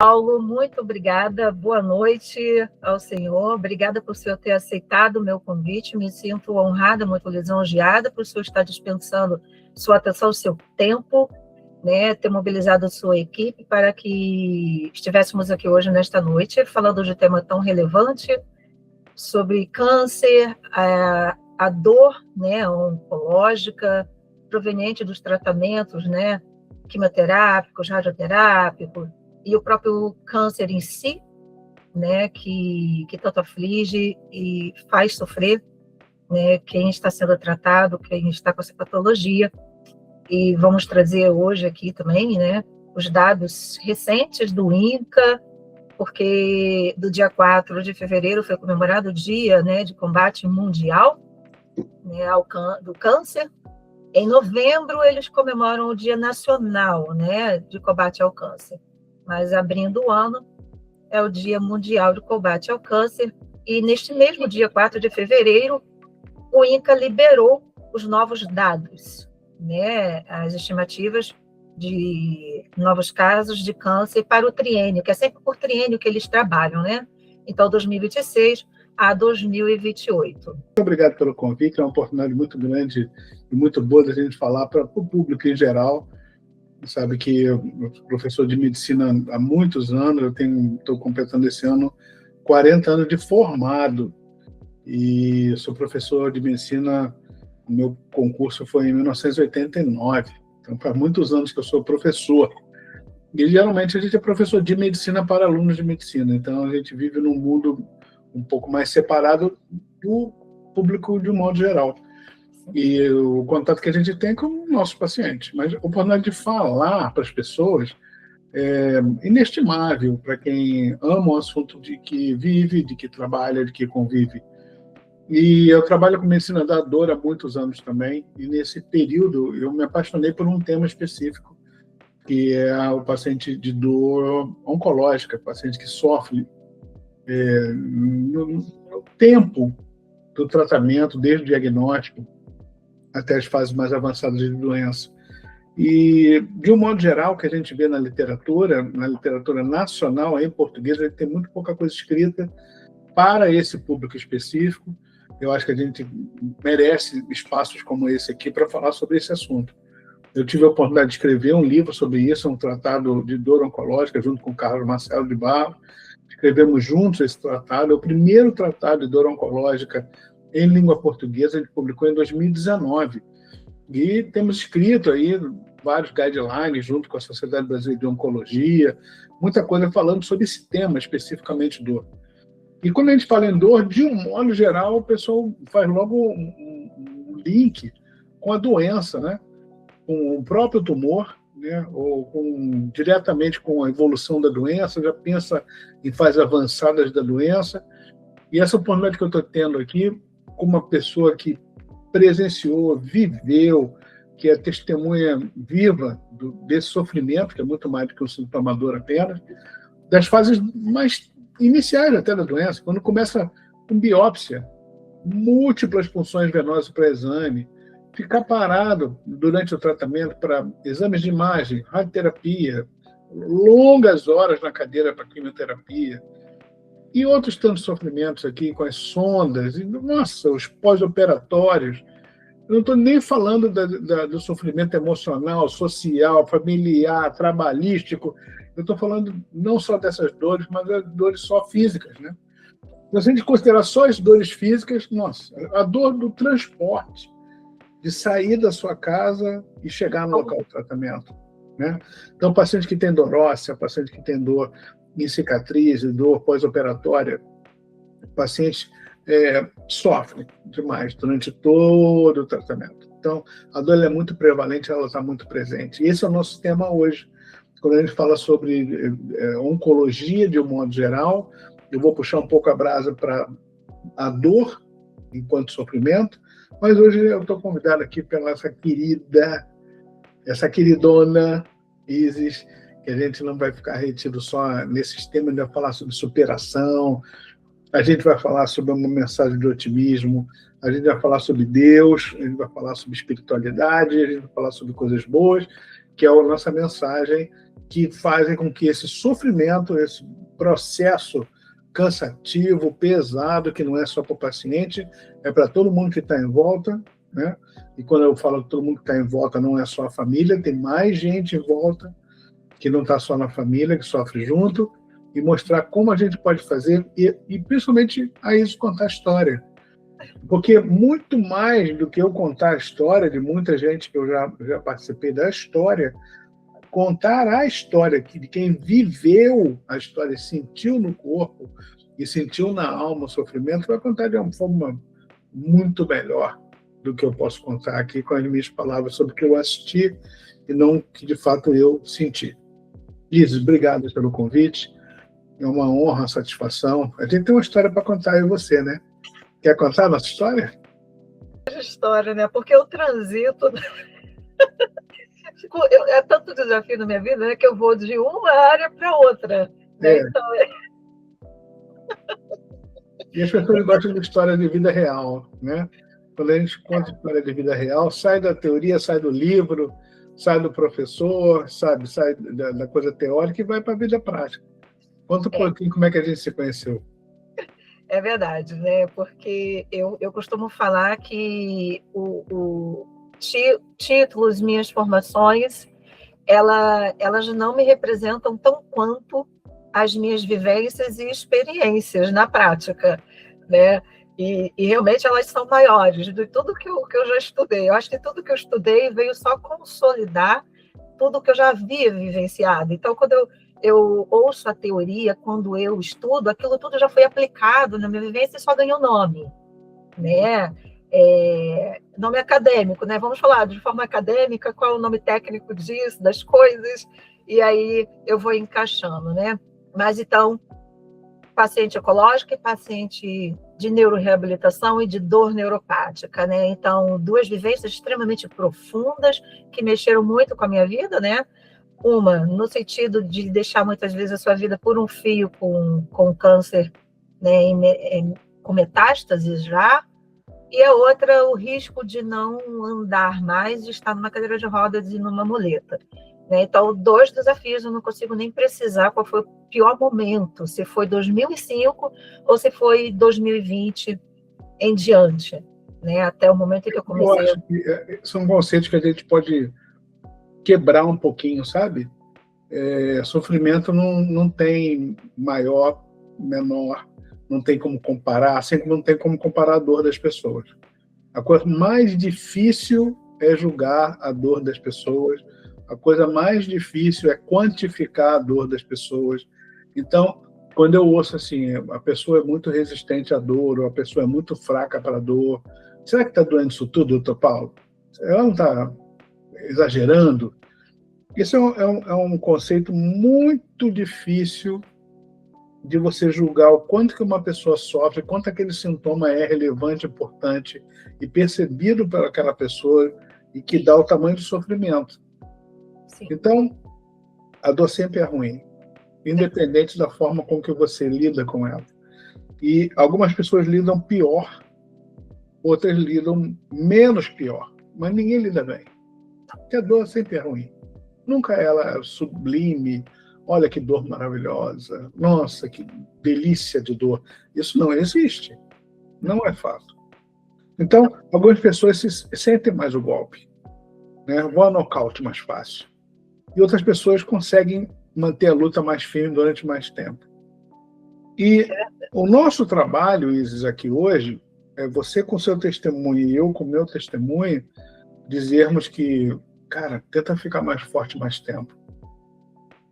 Paulo, muito obrigada, boa noite ao senhor, obrigada por o senhor ter aceitado o meu convite, me sinto honrada, muito lisonjeada por o senhor estar dispensando sua atenção, seu tempo, né, ter mobilizado a sua equipe para que estivéssemos aqui hoje, nesta noite, falando de um tema tão relevante, sobre câncer, a dor, né, oncológica, proveniente dos tratamentos, né, quimioterápicos, radioterápicos, e o próprio câncer em si, né, que tanto aflige e faz sofrer, né, quem está sendo tratado, quem está com essa patologia. E vamos trazer hoje aqui também, né, os dados recentes do INCA, porque do dia 4 de fevereiro foi comemorado o Dia, né, de Combate Mundial, né, do Câncer. Em novembro, eles comemoram o Dia Nacional, né, de Combate ao Câncer. Mas abrindo o ano, é o Dia Mundial de Combate ao Câncer. E neste mesmo dia 4 de fevereiro, o INCA liberou os novos dados, né, as estimativas de novos casos de câncer para o triênio, que é sempre por triênio que eles trabalham, né? Então, 2026 a 2028. Muito obrigado pelo convite, é uma oportunidade muito grande e muito boa da gente falar para o público em geral. Sabe que eu sou professor de medicina há muitos anos, estou completando esse ano 40 anos de formado, e sou professor de medicina, o meu concurso foi em 1989, então faz muitos anos que eu sou professor. E geralmente a gente é professor de medicina para alunos de medicina, então a gente vive num mundo um pouco mais separado do público de um modo geral. E o contato que a gente tem com o nosso paciente. Mas a oportunidade de falar para as pessoas é inestimável para quem ama o assunto de que vive, de que trabalha, de que convive. E eu trabalho com medicina da dor há muitos anos também, e nesse período eu me apaixonei por um tema específico, que é o paciente de dor oncológica, paciente que sofre no tempo do tratamento, desde o diagnóstico até as fases mais avançadas de doença. E, de um modo geral, o que a gente vê na literatura nacional, em português, a gente tem muito pouca coisa escrita para esse público específico. Eu acho que a gente merece espaços como esse aqui para falar sobre esse assunto. Eu tive a oportunidade de escrever um livro sobre isso, um tratado de dor oncológica, junto com o Carlos Marcelo de Barros. Escrevemos juntos esse tratado, é o primeiro tratado de dor oncológica em língua portuguesa, a gente publicou em 2019. E temos escrito aí vários guidelines junto com a Sociedade Brasileira de Oncologia, muita coisa falando sobre esse tema, especificamente dor. E quando a gente fala em dor, de um modo geral, o pessoal faz logo um link com a doença, né? Com o próprio tumor, né? Ou diretamente com a evolução da doença, já pensa em fases avançadas da doença. E essa oportunidade que eu estou tendo aqui, como uma pessoa que presenciou, viveu, que é testemunha viva desse sofrimento, que é muito mais do que um sintomador apenas, das fases mais iniciais até da doença, quando começa com biópsia, múltiplas punções venosas para exame, ficar parado durante o tratamento para exames de imagem, radioterapia, longas horas na cadeira para quimioterapia, e outros tantos sofrimentos aqui com as sondas, e, nossa, os pós-operatórios. Eu não estou nem falando do sofrimento emocional, social, familiar, trabalhístico. Eu estou falando não só dessas dores, mas das dores só físicas, né? Se a gente considerar só as dores físicas, nossa, a dor do transporte, de sair da sua casa e chegar no local de tratamento, né? Então, paciente que tem dor óssea, paciente que tem dor em cicatriz, dor pós-operatória, pacientes sofrem demais durante todo o tratamento. Então, a dor é muito prevalente, ela está muito presente. E esse é o nosso tema hoje. Quando a gente fala sobre oncologia de um modo geral, eu vou puxar um pouco a brasa para a dor enquanto sofrimento, mas hoje eu estou convidado aqui pela essa queridona Isis, que a gente não vai ficar retido só nesses temas, a gente vai falar sobre superação, a gente vai falar sobre uma mensagem de otimismo, a gente vai falar sobre Deus, a gente vai falar sobre espiritualidade, a gente vai falar sobre coisas boas, que é a nossa mensagem, que fazem com que esse sofrimento, esse processo cansativo, pesado, que não é só para o paciente, é para todo mundo que está em volta, né? E quando eu falo que todo mundo que está em volta, não é só a família, tem mais gente em volta que não está só na família, que sofre junto, e mostrar como a gente pode fazer, e principalmente a isso contar a história. Porque muito mais do que eu contar a história de muita gente que eu já participei da história, contar a história de quem viveu a história, sentiu no corpo e sentiu na alma o sofrimento, vai contar de uma forma muito melhor do que eu posso contar aqui com as minhas palavras sobre o que eu assisti e não que de fato eu senti. Isis, obrigado pelo convite. É uma honra, uma satisfação. A gente tem uma história para contar, eu e você, né? Quer contar a nossa história? História, né? Porque eu transito. É tanto desafio na minha vida, né, que eu vou de uma área para outra. Né? Então, E as pessoas gostam de história de vida real, né? Quando a gente conta história de vida real, sai da teoria, sai do livro, sai do professor, sabe? Sai da coisa teórica e vai para a vida prática. Conta um pouquinho como é que a gente se conheceu. É verdade, né? Porque eu costumo falar que títulos, minhas formações, elas não me representam tão quanto as minhas vivências e experiências na prática, né? E realmente elas são maiores de tudo que eu já estudei. Eu acho que tudo que eu estudei veio só consolidar tudo que eu já havia vivenciado. Então, quando eu ouço a teoria, quando eu estudo, aquilo tudo já foi aplicado na minha vivência e só ganhou nome, né? Nome acadêmico, né? Vamos falar de forma acadêmica, qual é o nome técnico disso, das coisas, e aí eu vou encaixando, né? Mas então, paciente ecológico e paciente de neuroreabilitação e de dor neuropática, né? Então, duas vivências extremamente profundas que mexeram muito com a minha vida, né? Uma, no sentido de deixar muitas vezes a sua vida por um fio com câncer, né, com metástases já, e a outra, o risco de não andar mais, de estar numa cadeira de rodas e numa muleta. Né? Então, dois desafios, eu não consigo nem precisar qual foi o pior momento, se foi 2005 ou se foi 2020 em diante, né? Até o momento em que eu comecei. Eu acho que são conceitos que a gente pode quebrar um pouquinho, sabe? Sofrimento não tem maior, menor, não tem como comparar, assim como não tem como comparar a dor das pessoas. A coisa mais difícil é julgar a dor das pessoas, a coisa mais difícil é quantificar a dor das pessoas. Então, quando eu ouço assim, a pessoa é muito resistente à dor, ou a pessoa é muito fraca para a dor, será que está doendo isso tudo, doutor Paulo? Ela não está exagerando? Isso é um conceito muito difícil de você julgar o quanto que uma pessoa sofre, quanto aquele sintoma é relevante, importante e percebido por aquela pessoa e que dá o tamanho do sofrimento. Sim. Então, a dor sempre é ruim, independente da forma com que você lida com ela. E algumas pessoas lidam pior, outras lidam menos pior, mas ninguém lida bem. Porque a dor sempre é ruim. Nunca ela é sublime, olha que dor maravilhosa, nossa, que delícia de dor. Isso não existe, não é fato. Então, algumas pessoas sentem mais o golpe, né? Vão ao nocaute mais fácil. E outras pessoas conseguem manter a luta mais firme durante mais tempo. E o nosso trabalho, Isis, aqui hoje, é você com seu testemunho e eu com meu testemunho, dizermos que, cara, tenta ficar mais forte mais tempo.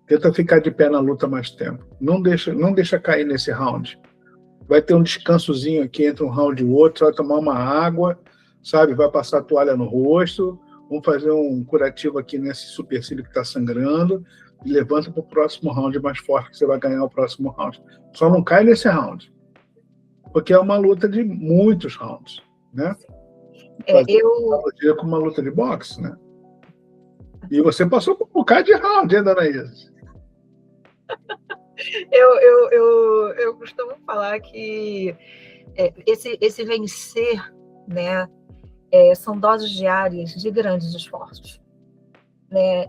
Tenta ficar de pé na luta mais tempo. Não deixa cair nesse round. Vai ter um descansozinho aqui entre um round e o outro, você vai tomar uma água, sabe? Vai passar a toalha no rosto, vamos fazer um curativo aqui nesse supercílio que está sangrando e levanta para o próximo round mais forte, que você vai ganhar o próximo round. Só não cai nesse round, porque é uma luta de muitos rounds, né? Com uma luta de boxe, né? E você passou por um bocado de round, hein, dona Isis? Eu costumo falar que esse vencer, né, são doses diárias de grandes esforços. né?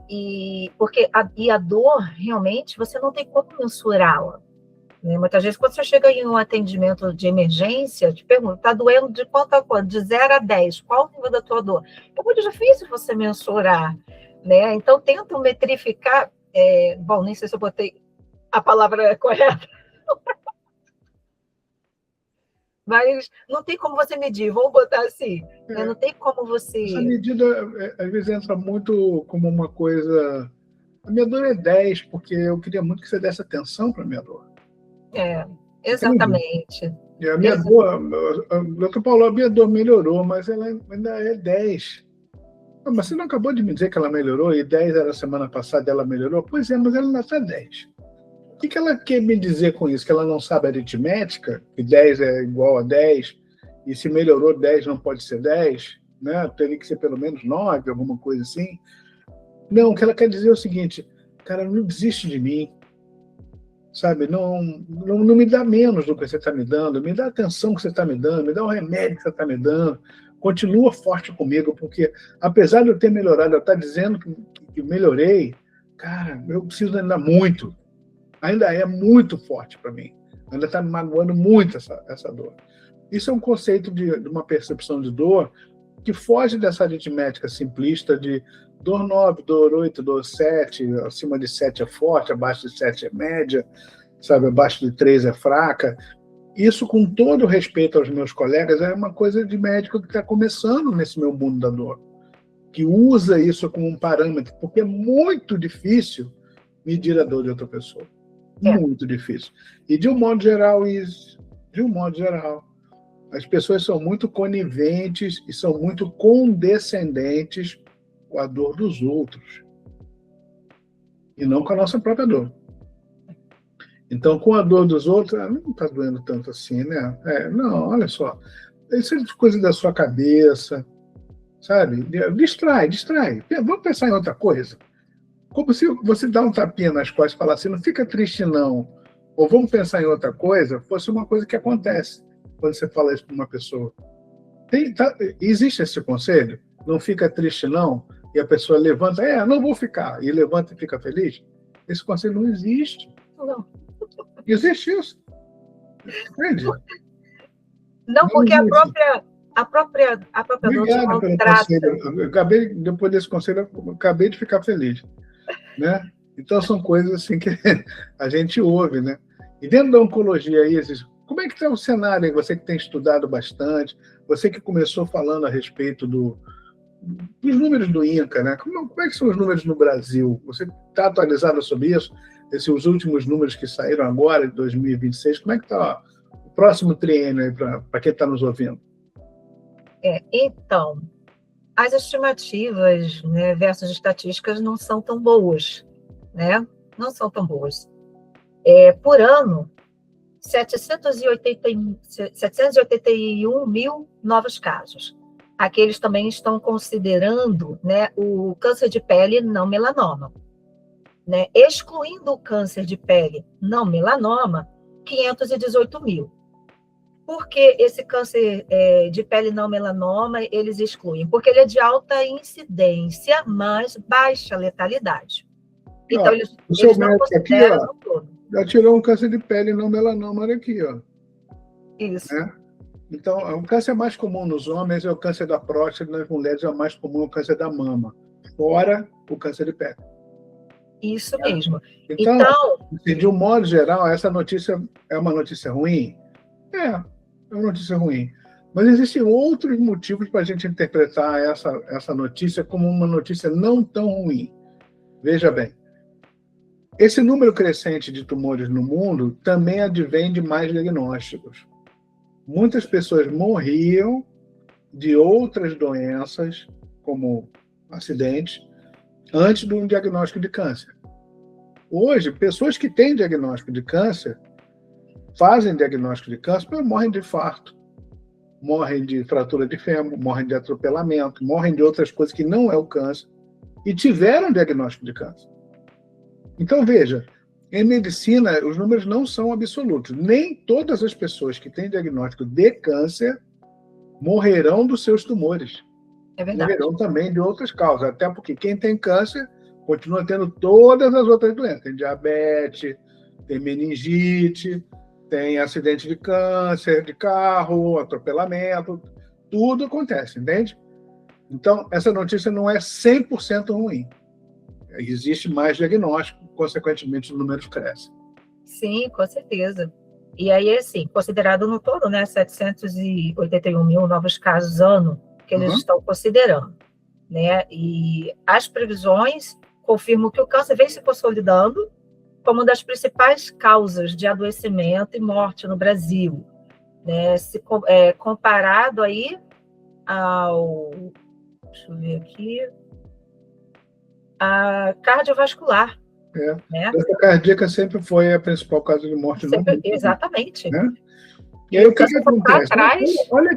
Porque a dor, realmente, você não tem como mensurá-la. Né? Muitas vezes, quando você chega em um atendimento de emergência, te pergunta, está doendo de quanto a quanto? De 0 a 10, qual o nível da tua dor? É muito difícil você mensurar, né? Então, tenta metrificar, bom, nem sei se eu botei a palavra correta, mas não tem como você medir, vamos botar assim, né? Não tem como você... Essa medida, às vezes, entra muito como uma coisa... A minha dor é 10, porque eu queria muito que você desse atenção para a minha dor. Exatamente. E a minha dor, doutor Paulo, a minha dor melhorou, mas ela ainda é 10. Mas você não acabou de me dizer que ela melhorou e 10 era a semana passada e ela melhorou? Pois é, mas ela ainda está 10. O que ela quer me dizer com isso? Que ela não sabe aritmética? Que 10 é igual a 10? E se melhorou 10 não pode ser 10? Né? Teria que ser pelo menos 9, alguma coisa assim? Não, o que ela quer dizer é o seguinte, cara, não desiste de mim. Sabe, não me dá menos do que você está me dando, me dá a atenção que você está me dando, me dá o remédio que você está me dando, continua forte comigo, porque apesar de eu ter melhorado, eu estar dizendo que melhorei, cara, eu preciso ainda muito, ainda é muito forte para mim, ainda está me magoando muito essa dor. Isso é um conceito de uma percepção de dor que foge dessa aritmética simplista de dor 9, dor 8, dor 7, acima de 7 é forte, abaixo de 7 é média, sabe, abaixo de 3 é fraca. Isso, com todo respeito aos meus colegas, é uma coisa de médico que está começando nesse meu mundo da dor, que usa isso como um parâmetro, porque é muito difícil medir a dor de outra pessoa. Muito difícil. E, de um modo geral, as pessoas são muito coniventes e são muito condescendentes com a dor dos outros e não com a nossa própria dor. Então, com a dor dos outros, não está doendo tanto assim, né? Não, olha só, isso é coisa da sua cabeça, sabe? Distrai. Vamos pensar em outra coisa. Como se você dá um tapinha nas costas e falar assim, não fica triste não, ou vamos pensar em outra coisa, fosse uma coisa que acontece quando você fala isso para uma pessoa. Existe esse conselho? Não fica triste não, e a pessoa levanta, não vou ficar, e levanta e fica feliz? Esse conselho não existe. Não. Existe isso. Entende? Não, porque a própria dor te maltrata. Conselho. Depois desse conselho, eu acabei de ficar feliz. Né? Então, são coisas assim que a gente ouve. Né? E dentro da oncologia, como é que está o cenário aí? Você que tem estudado bastante, você que começou falando a respeito dos números do INCA, né? Como é que são os números no Brasil? Você está atualizado sobre isso? Esses últimos números que saíram agora, de 2026, como é que está o próximo triênio aí para quem está nos ouvindo? Então, as estimativas, né, versus estatísticas não são tão boas, né? Não são tão boas. Por ano, 781 mil novos casos. Aqui eles também estão considerando, né, o câncer de pele não melanoma. Né? Excluindo o câncer de pele não melanoma, 518 mil. Por que esse câncer de pele não melanoma eles excluem? Porque ele é de alta incidência, mas baixa letalidade. Então, eles não consideram no todo. Já tirou um câncer de pele não melanoma, olha aqui, ó. Isso. Então, o câncer mais comum nos homens é o câncer da próstata, nas mulheres é o mais comum o câncer da mama, fora o câncer de pele. Isso mesmo. Então, de um modo geral, essa notícia é uma notícia ruim? É uma notícia ruim. Mas existem outros motivos para a gente interpretar essa notícia como uma notícia não tão ruim. Veja bem, esse número crescente de tumores no mundo também advém de mais diagnósticos. Muitas pessoas morriam de outras doenças, como acidentes, antes do diagnóstico de câncer. Hoje, pessoas que têm diagnóstico de câncer, fazem diagnóstico de câncer, mas morrem de infarto, morrem de fratura de fêmur, morrem de atropelamento, morrem de outras coisas que não é o câncer, e tiveram diagnóstico de câncer. Então, veja, em medicina, os números não são absolutos. Nem todas as pessoas que têm diagnóstico de câncer morrerão dos seus tumores. É verdade. Morrerão também de outras causas, até porque quem tem câncer continua tendo todas as outras doenças. Tem diabetes, tem meningite, tem acidente de câncer, de carro, atropelamento, tudo acontece, entende? Então, essa notícia não é 100% ruim. Existe mais diagnóstico, consequentemente, os números crescem. Sim, com certeza. E aí, assim, considerado no todo, né, 781 mil novos casos ano que eles estão considerando, né? E as previsões confirmam que o câncer vem se consolidando como uma das principais causas de adoecimento e morte no Brasil, né? Comparado aí ao, deixa eu ver aqui, a cardiovascular. Né? A cardíaca sempre foi a principal causa de morte no mundo. Exatamente. Né? E aí o que acontece? Atrás... Olha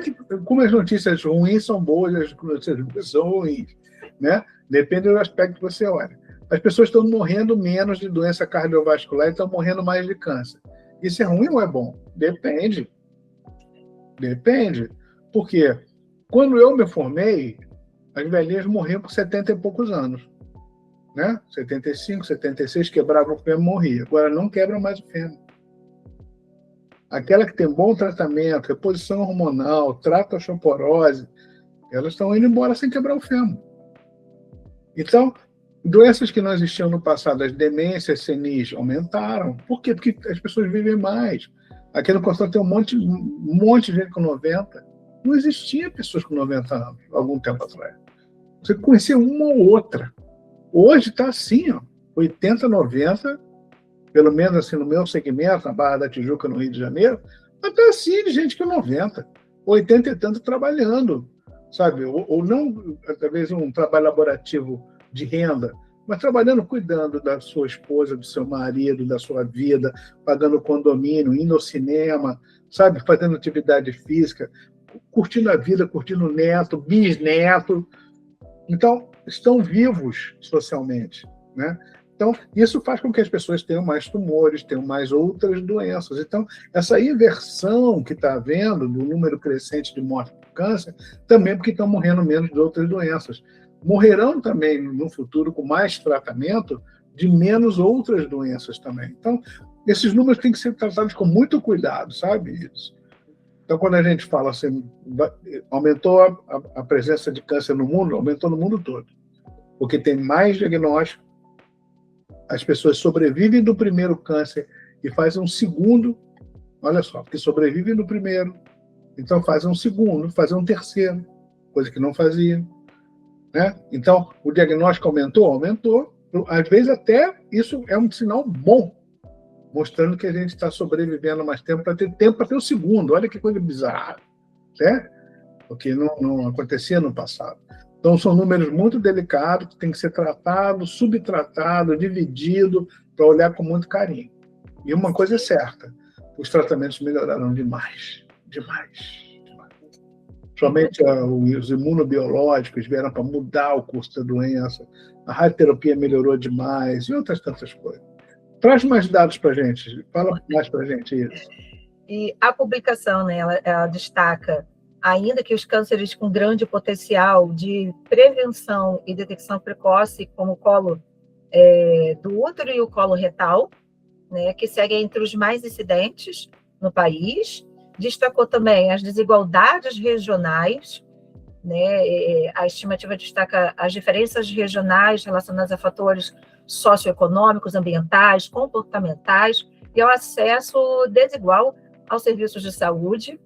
como as notícias ruins são boas, as notícias boas são ruins. Né? Depende do aspecto que você olha. As pessoas estão morrendo menos de doença cardiovascular e estão morrendo mais de câncer. Isso é ruim ou é bom? Depende. Depende. Por quê? Quando eu me formei, as velhinhas morriam com 70 e poucos anos. Né? 75, 76, quebrava o fêmur e morria. Agora não quebra mais o fêmur. Aquela que tem bom tratamento, reposição hormonal, trata a osteoporose, elas estão indo embora sem quebrar o fêmur. Então, doenças que não existiam no passado, as demências senis, aumentaram. Por quê? Porque as pessoas vivem mais. Aqui no Constantino tem um monte de gente com 90. Não existia pessoas com 90 anos, algum tempo atrás. Você conhecia uma ou outra. Hoje está assim, ó, 80, 90, pelo menos assim no meu segmento, na Barra da Tijuca, no Rio de Janeiro, está assim de gente que é 90, 80 e tanto trabalhando, sabe? Ou não, talvez um trabalho laborativo de renda, mas trabalhando, cuidando da sua esposa, do seu marido, da sua vida, pagando condomínio, indo ao cinema, sabe? Fazendo atividade física, curtindo a vida, curtindo o neto, bisneto. Então, estão vivos socialmente, né? Então, isso faz com que as pessoas tenham mais tumores, tenham mais outras doenças. Então, essa inversão que está havendo do número crescente de mortes por câncer, também porque estão morrendo menos de outras doenças. Morrerão também, no futuro, com mais tratamento, de menos outras doenças também. Então, esses números têm que ser tratados com muito cuidado, sabe? Então, quando a gente fala assim, aumentou a presença de câncer no mundo, aumentou no mundo todo. Porque tem mais diagnóstico, as pessoas sobrevivem do primeiro câncer e fazem um segundo, olha só, porque sobrevivem do primeiro, então fazem um segundo, fazem um terceiro, coisa que não faziam. Né? Então, o diagnóstico aumentou, às vezes até isso é um sinal bom, mostrando que a gente está sobrevivendo mais tempo para ter o segundo. Olha que coisa bizarra, né? Porque não acontecia no passado. Então, são números muito delicados, que tem que ser tratado, subtratado, dividido, para olhar com muito carinho. E uma coisa é certa, os tratamentos melhoraram demais. Somente os imunobiológicos vieram para mudar o curso da doença, a radioterapia melhorou demais, e outras tantas coisas. Traz mais dados para a gente, fala mais para a gente isso. E a publicação, né, ela destaca, ainda que os cânceres com grande potencial de prevenção e detecção precoce, como o colo do útero e o colo retal, né, que seguem entre os mais incidentes no país, destacou também as desigualdades regionais, né, a estimativa destaca as diferenças regionais relacionadas a fatores socioeconômicos, ambientais, comportamentais e ao acesso desigual aos serviços de saúde,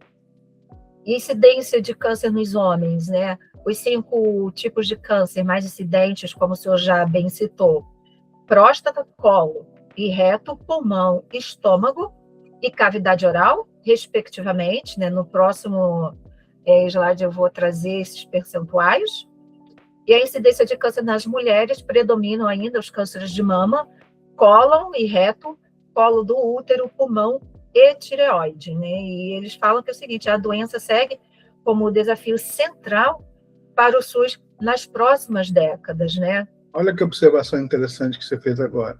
e incidência de câncer nos homens, né? Os 5 tipos de câncer mais incidentes, como o senhor já bem citou: próstata, colo e reto, pulmão, estômago e cavidade oral, respectivamente, né? No próximo slide eu vou trazer esses percentuais. E a incidência de câncer nas mulheres predominam ainda os cânceres de mama, cólon e reto, colo do útero, pulmão e tireoide, né? E eles falam que é o seguinte: a doença segue como desafio central para o SUS nas próximas décadas, né? Olha que observação interessante que você fez agora.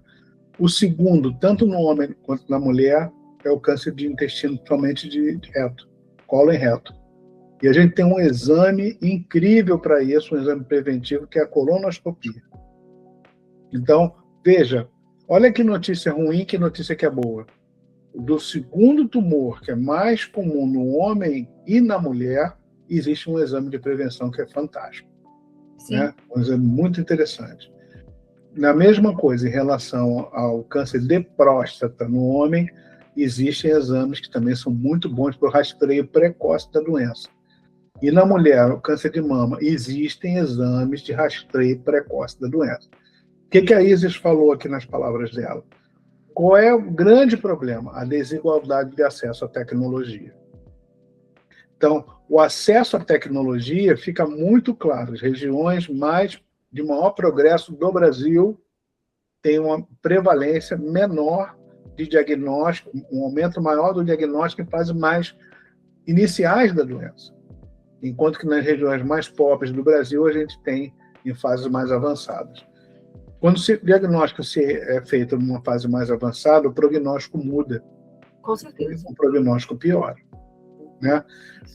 O segundo, tanto no homem quanto na mulher, é o câncer de intestino, somente de reto, colo e reto. E a gente tem um exame incrível para isso, um exame preventivo, que é a colonoscopia. Então, veja, olha que notícia ruim, que notícia que é boa. Do segundo tumor, que é mais comum no homem e na mulher, existe um exame de prevenção que é fantástico. Sim. Né? Um exame muito interessante. Na mesma coisa, em relação ao câncer de próstata no homem, existem exames que também são muito bons para o rastreio precoce da doença. E na mulher, o câncer de mama, existem exames de rastreio precoce da doença. O que a Isis falou aqui nas palavras dela? Qual é o grande problema? A desigualdade de acesso à tecnologia. Então, o acesso à tecnologia fica muito claro. As regiões de maior progresso do Brasil têm uma prevalência menor de diagnóstico, um aumento maior do diagnóstico em fases mais iniciais da doença. Enquanto que nas regiões mais pobres do Brasil, a gente tem em fases mais avançadas. Quando o diagnóstico é feito numa fase mais avançada, o prognóstico muda. Com certeza. O prognóstico piora. Né?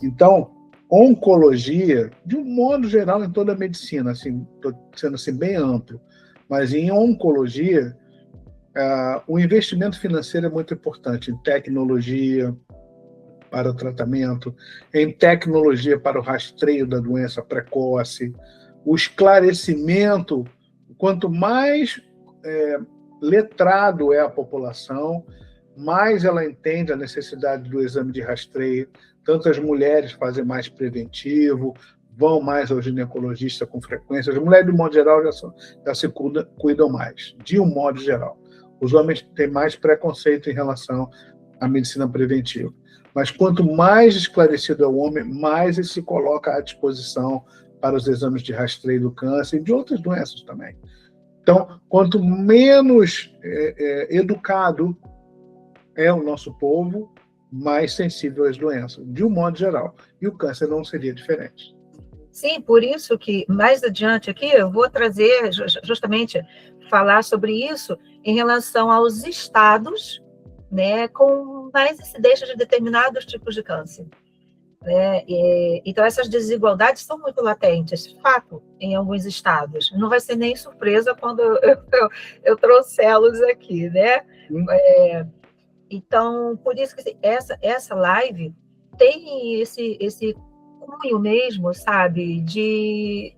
Então, oncologia, de um modo geral, em toda a medicina, assim, estou sendo assim, bem amplo, mas em oncologia, o investimento financeiro é muito importante em tecnologia para o tratamento, em tecnologia para o rastreio da doença precoce, o esclarecimento. Quanto mais letrado é a população, mais ela entende a necessidade do exame de rastreio. Tanto as mulheres fazem mais preventivo, vão mais ao ginecologista com frequência. As mulheres, de um modo geral, já se cuidam mais, de um modo geral. Os homens têm mais preconceito em relação à medicina preventiva. Mas quanto mais esclarecido é o homem, mais ele se coloca à disposição para os exames de rastreio do câncer e de outras doenças também. Então, quanto menos educado é o nosso povo, mais sensível às doenças, de um modo geral. E o câncer não seria diferente. Sim, por isso que mais adiante aqui eu vou trazer justamente falar sobre isso em relação aos estados, né, com mais incidência de determinados tipos de câncer. Né? Então, essas desigualdades são muito latentes, fato, em alguns estados. Não vai ser nem surpresa quando eu trouxê-los aqui, né? Então, por isso que essa live tem esse cunho mesmo, sabe, de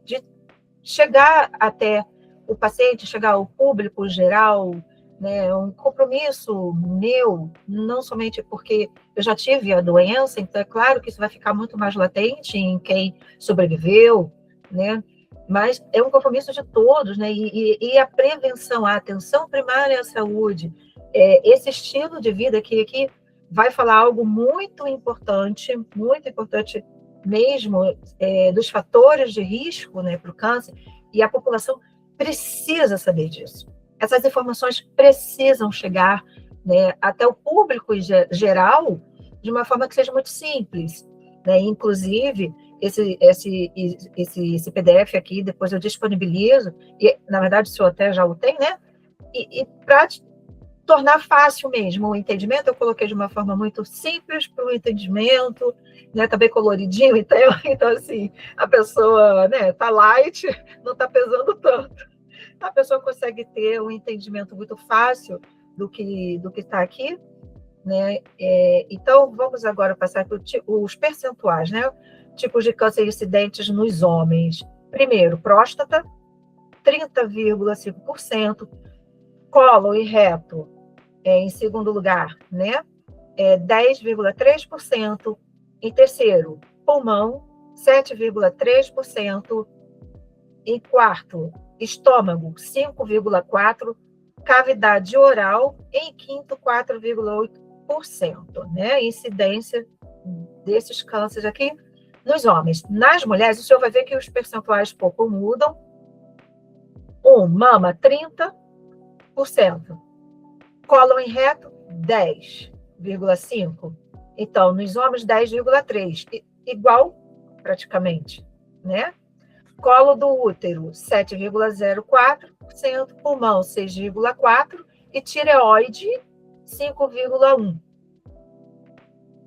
chegar até o paciente, chegar ao público geral, né, um compromisso meu, não somente porque eu já tive a doença, então é claro que isso vai ficar muito mais latente em quem sobreviveu, né, mas é um compromisso de todos, né, e a prevenção, a atenção primária à saúde, esse estilo de vida que aqui vai falar algo muito importante mesmo, dos fatores de risco, né, para o câncer, e a população precisa saber disso. Essas informações precisam chegar, né, até o público geral de uma forma que seja muito simples. Né? Inclusive, esse PDF aqui, depois eu disponibilizo, e, na verdade, o senhor até já o tem, né? E para tornar fácil mesmo o entendimento, eu coloquei de uma forma muito simples para o entendimento, né? Tá bem coloridinho, então assim, a pessoa, né, tá light, não está pesando tanto. A pessoa consegue ter um entendimento muito fácil do que está aqui, né? Então, vamos agora passar para os percentuais, né? Tipos de câncer incidentes nos homens. Primeiro, próstata, 30,5%, cólon e reto, em segundo lugar, né? 10,3%. Em terceiro, pulmão, 7,3%. Em quarto, estômago, 5,4%. Cavidade oral, em quinto, 4,8%. Né? Incidência desses cânceres aqui nos homens. Nas mulheres, o senhor vai ver que os percentuais pouco mudam. Mama, 30%. Cólon e reto, 10,5%. Então, nos homens, 10,3%. Igual, praticamente, né? Colo do útero, 7,04%. Pulmão, 6,4%. E tireoide, 5,1%.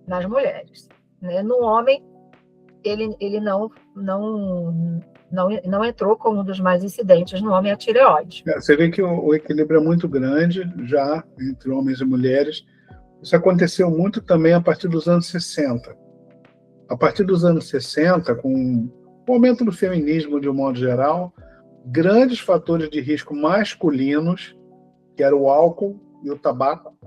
Nas mulheres. Né? No homem, ele não não entrou como um dos mais incidentes no homem a tireoide. Você vê que o equilíbrio é muito grande já entre homens e mulheres. Isso aconteceu muito também a partir dos anos 60. A partir dos anos 60, com o aumento do feminismo de um modo geral, grandes fatores de risco masculinos, que era o álcool e o tabaco,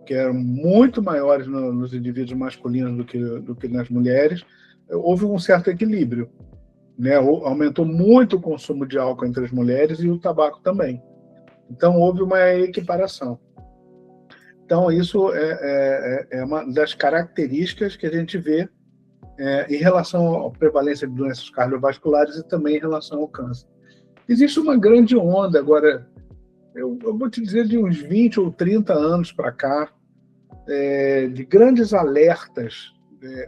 que eram muito maiores nos indivíduos masculinos do que nas mulheres, houve um certo equilíbrio, né? Aumentou muito o consumo de álcool entre as mulheres e o tabaco também. Então, houve uma equiparação. Então, isso é uma das características que a gente vê em relação à prevalência de doenças cardiovasculares e também em relação ao câncer. Existe uma grande onda agora, eu vou te dizer, de uns 20 ou 30 anos para cá, de grandes alertas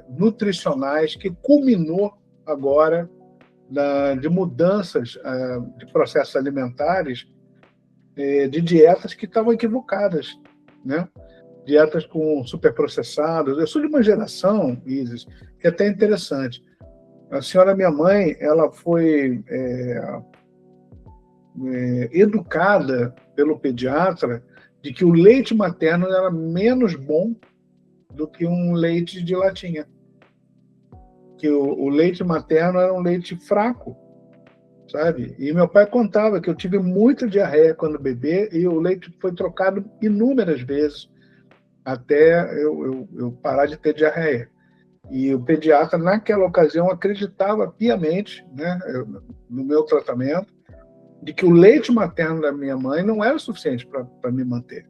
nutricionais que culminou agora de mudanças de processos alimentares, de dietas que estavam equivocadas, né? Dietas com superprocessados. Eu sou de uma geração, Isis, que é até interessante. A senhora, minha mãe, ela foi educada pelo pediatra de que o leite materno era menos bom do que um leite de latinha. Que o leite materno era um leite fraco, sabe? E meu pai contava que eu tive muita diarreia quando bebê e o leite foi trocado inúmeras vezes até eu parar de ter diarreia. E o pediatra, naquela ocasião, acreditava piamente, né, no meu tratamento, de que o leite materno da minha mãe não era o suficiente para me manter.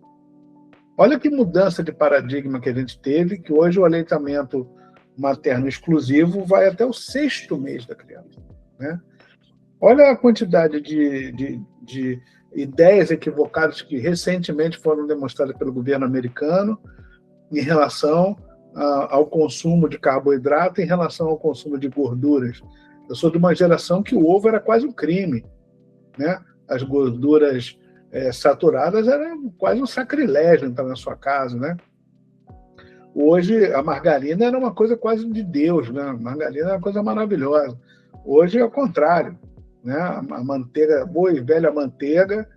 Olha que mudança de paradigma que a gente teve, que hoje o aleitamento materno exclusivo vai até o 6º mês da criança, né? Olha a quantidade de ideias equivocadas que recentemente foram demonstradas pelo governo americano em relação ao consumo de carboidrato, em relação ao consumo de gorduras. Eu sou de uma geração que o ovo era quase um crime, né? As gorduras saturadas eram quase um sacrilégio entrar na sua casa, né? Hoje, a margarina era uma coisa quase de Deus, né? A margarina era uma coisa maravilhosa. Hoje é o contrário, né? A manteiga, boa e velha manteiga,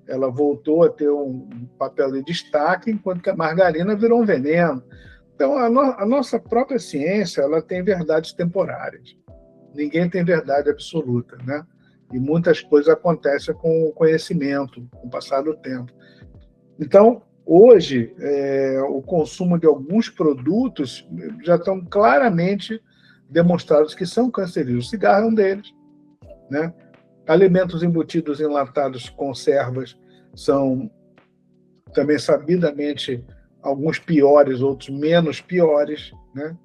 ela voltou a ter um papel de destaque, enquanto que a margarina virou um veneno. Então, a nossa própria ciência, ela tem verdades temporárias. Ninguém tem verdade absoluta, né? E muitas coisas acontecem com o conhecimento, com o passar do tempo. Então, hoje, o consumo de alguns produtos já estão claramente demonstrados que são cancerígenos. O cigarro é um deles, né? Alimentos embutidos, enlatados, conservas, são também sabidamente alguns piores, outros menos piores, né?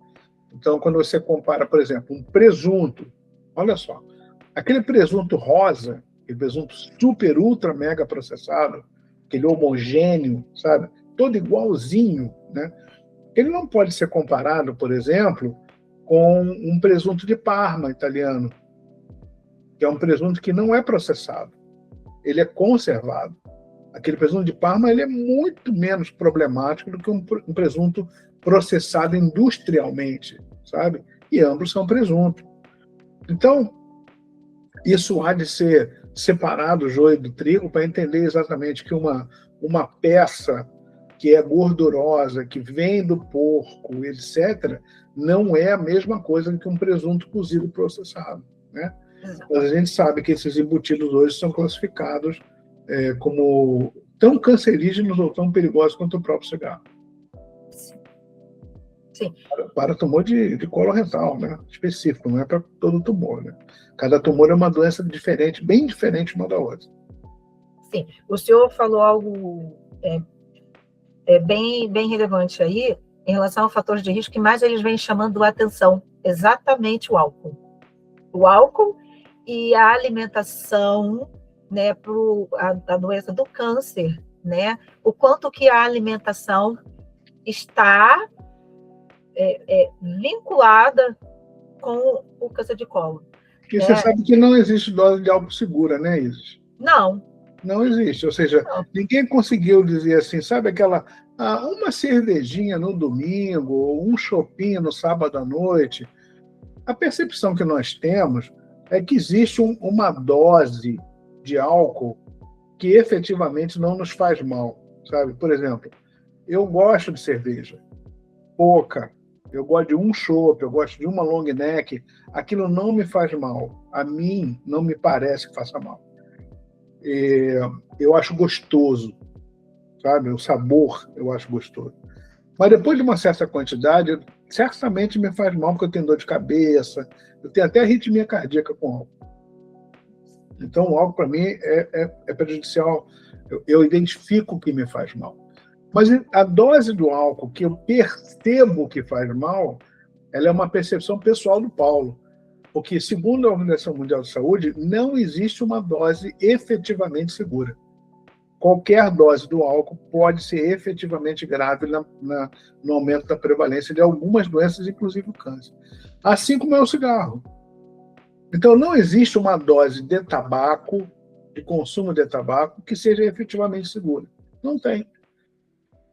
Então, quando você compara, por exemplo, um presunto, olha só, aquele presunto rosa, aquele presunto super, ultra, mega processado, aquele homogêneo, sabe? Todo igualzinho, né? Ele não pode ser comparado, por exemplo, com um presunto de Parma italiano, que é um presunto que não é processado, ele é conservado. Aquele presunto de Parma ele é muito menos problemático do que um presunto processado industrialmente, sabe? E ambos são presunto. Então, isso há de ser separado o joio do trigo para entender exatamente que uma peça que é gordurosa, que vem do porco, etc., não é a mesma coisa que um presunto cozido processado, né? Mas a gente sabe que esses embutidos hoje são classificados como tão cancerígenos ou tão perigosos quanto o próprio cigarro. Sim. Para tumor de colo retal, né? Específico, não é para todo tumor, né? Cada tumor é uma doença diferente, bem diferente uma da outra. Sim. O senhor falou algo bem relevante aí, em relação a fatores de risco, que mais eles vêm chamando a atenção, exatamente o álcool. O álcool e a alimentação, né, para a doença do câncer, né? O quanto que a alimentação está vinculada com o câncer de colo. E você sabe que não existe dose de álcool segura, né, Isis? Não. Não existe. Ou seja, ninguém conseguiu dizer assim, sabe aquela... uma cervejinha no domingo, ou um chopinho no sábado à noite. A percepção que nós temos é que existe uma dose de álcool que efetivamente não nos faz mal, sabe? Por exemplo, eu gosto de cerveja, pouca. Eu gosto de um chopp, eu gosto de uma long neck. Aquilo não me faz mal. A mim, não me parece que faça mal. Eu acho gostoso, sabe? O sabor eu acho gostoso. Mas depois de uma certa quantidade, certamente me faz mal, porque eu tenho dor de cabeça, eu tenho até arritmia cardíaca com álcool. Então, o álcool, para mim, é prejudicial. Eu identifico que me faz mal. Mas a dose do álcool que eu percebo que faz mal, ela é uma percepção pessoal do Paulo. Porque, segundo a Organização Mundial de Saúde, não existe uma dose efetivamente segura. Qualquer dose do álcool pode ser efetivamente grave no aumento da prevalência de algumas doenças, inclusive o câncer. Assim como é o cigarro. Então, não existe uma dose de tabaco, de consumo de tabaco, que seja efetivamente segura. Não tem.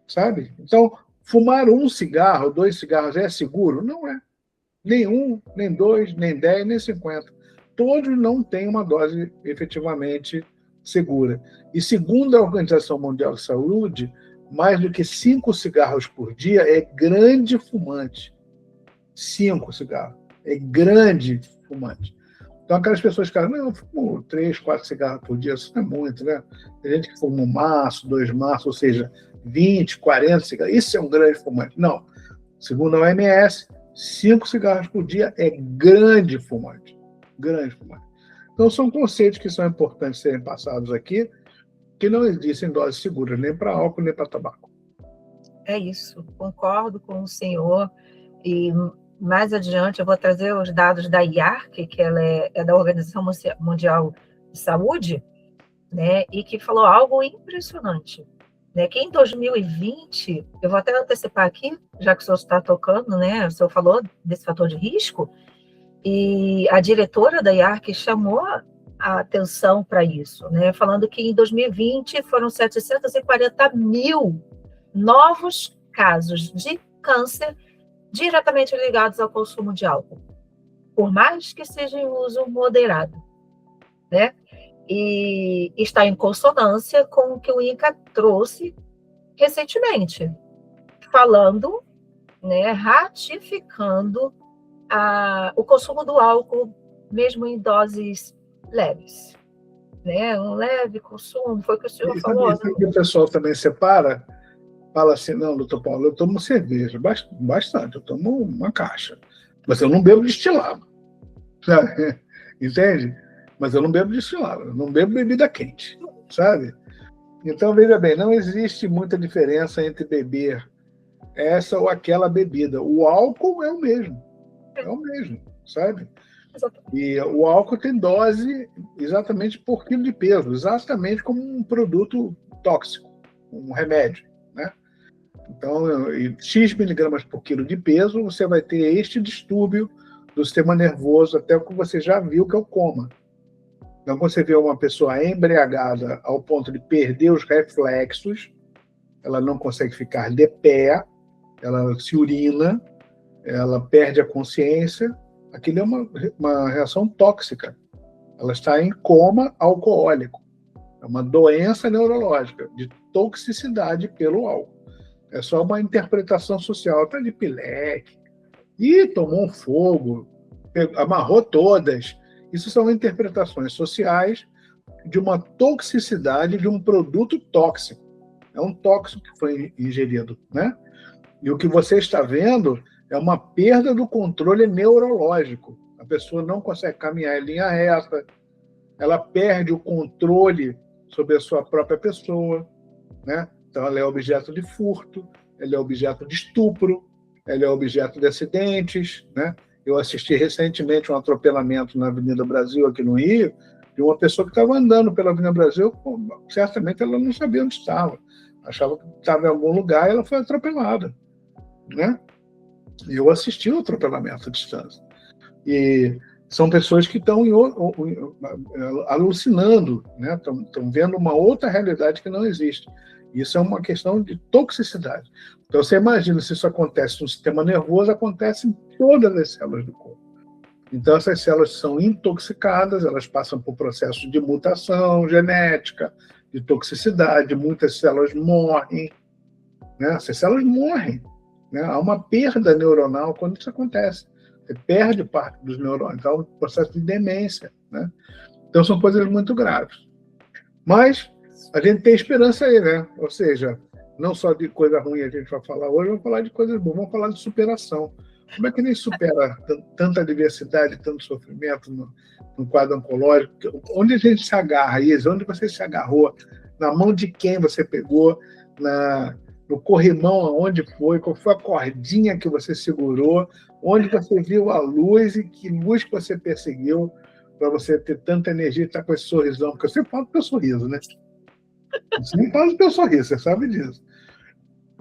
Sabe? Então, fumar um cigarro, 2 cigarros é seguro? Não é. Nem 1, nem 2, nem 10, nem 50. Todos não têm uma dose efetivamente segura. E segundo a Organização Mundial de Saúde, mais do que 5 cigarros por dia é grande fumante. 5 cigarros. É grande fumante. Então, aquelas pessoas que falam, não, eu fumo 3, 4 cigarros por dia, isso não é muito, né? Tem gente que fuma 1 maço, 2 maços, ou seja, 20, 40 cigarros. Isso é um grande fumante. Não. Segundo a OMS, 5 cigarros por dia é grande fumante. Grande fumante. Então, são conceitos que são importantes serem passados aqui, que não existem doses seguras, nem para álcool, nem para tabaco. É isso. Concordo com o senhor. E mais adiante eu vou trazer os dados da IARC, que ela é da Organização Mundial de Saúde, né, e que falou algo impressionante. Né, que em 2020, eu vou até antecipar aqui, já que o senhor está tocando, né, o senhor falou desse fator de risco, e a diretora da IARC chamou a atenção para isso, né, falando que em 2020 foram 740 mil novos casos de câncer diretamente ligados ao consumo de álcool, por mais que seja em uso moderado, né? E está em consonância com o que o INCA trouxe recentemente, falando, né, ratificando o consumo do álcool, mesmo em doses leves. Né? Um leve consumo, foi o que o senhor falou. Isso que o pessoal também separa, fala assim, não, doutor Paulo, eu tomo cerveja, bastante, eu tomo uma caixa, mas eu não bebo destilado, sabe? Entende? Mas eu não bebo destilado, eu não bebo bebida quente, sabe? Então, veja bem, não existe muita diferença entre beber essa ou aquela bebida. O álcool é o mesmo, sabe? E o álcool tem dose exatamente por quilo de peso, exatamente como um produto tóxico, um remédio, né? Então, X miligramas por quilo de peso, você vai ter este distúrbio do sistema nervoso, até o que você já viu, que é o coma. Então, quando você vê uma pessoa embriagada ao ponto de perder os reflexos, ela não consegue ficar de pé, ela se urina, ela perde a consciência, aquilo é uma reação tóxica. Ela está em coma alcoólico. É uma doença neurológica de toxicidade pelo álcool. É só uma interpretação social, está de pileque, e tomou um fogo, amarrou todas. Isso são interpretações sociais de uma toxicidade de um produto tóxico. É um tóxico que foi ingerido, né? E o que você está vendo é uma perda do controle neurológico. A pessoa não consegue caminhar em linha reta, ela perde o controle sobre a sua própria pessoa, né? Então, ela é objeto de furto, ela é objeto de estupro, ela é objeto de acidentes, né? Eu assisti recentemente um atropelamento na Avenida Brasil, aqui no Rio, de uma pessoa que estava andando pela Avenida Brasil, certamente ela não sabia onde estava, achava que estava em algum lugar e ela foi atropelada, né? E eu assisti o atropelamento à distância. E são pessoas que estão alucinando, né? Estão vendo uma outra realidade que não existe. Isso é uma questão de toxicidade. Então, você imagina, se isso acontece no sistema nervoso, acontece em todas as células do corpo. Então, essas células são intoxicadas, elas passam por processos de mutação genética, de toxicidade, muitas células morrem, né? Essas células morrem, né? Há uma perda neuronal quando isso acontece. Você perde parte dos neurônios, há um processo de demência, né? Então, são coisas muito graves. Mas a gente tem esperança aí, né? Ou seja, não só de coisa ruim a gente vai falar hoje, vamos falar de coisas boas, vamos falar de superação. Como é que a gente supera tanta adversidade, tanto sofrimento no quadro oncológico? Onde a gente se agarra, Isa? Onde você se agarrou? Na mão de quem você pegou? No corrimão, aonde foi? Qual foi a cordinha que você segurou? Onde você viu a luz e que luz que você perseguiu para você ter tanta energia e estar com esse sorrisão? Porque eu sempre falo do teu sorriso, né? Eu sempre falo do teu sorriso, você sabe disso.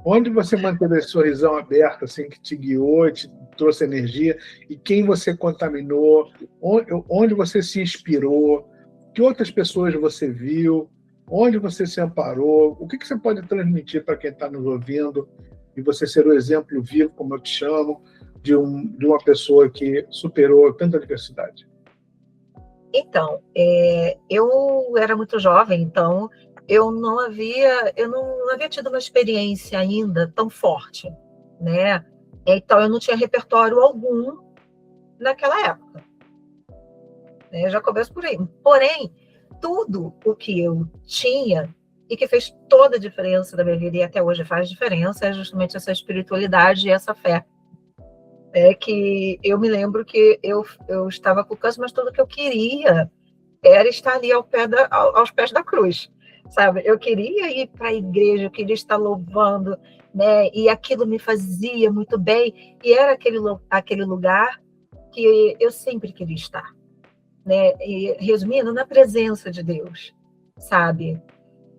Onde você manteve esse sorrisão aberto, assim, que te guiou, te trouxe energia, e quem você contaminou, onde você se inspirou, que outras pessoas você viu, onde você se amparou, o que você pode transmitir para quem está nos ouvindo, e você ser o exemplo vivo, como eu te chamo, de uma pessoa que superou tanta adversidade. Então, eu era muito jovem, então eu não havia tido uma experiência ainda tão forte, né? Então eu não tinha repertório algum naquela época. Né? Eu já começo por aí. Porém, tudo o que eu tinha e que fez toda a diferença da minha vida e até hoje faz diferença é justamente essa espiritualidade e essa fé. É que eu me lembro que eu estava com câncer, mas tudo que eu queria era estar ali aos pés da cruz, sabe? Eu queria ir para a igreja, eu queria estar louvando, né? E aquilo me fazia muito bem, e era aquele lugar que eu sempre queria estar, né? E, resumindo, na presença de Deus, sabe?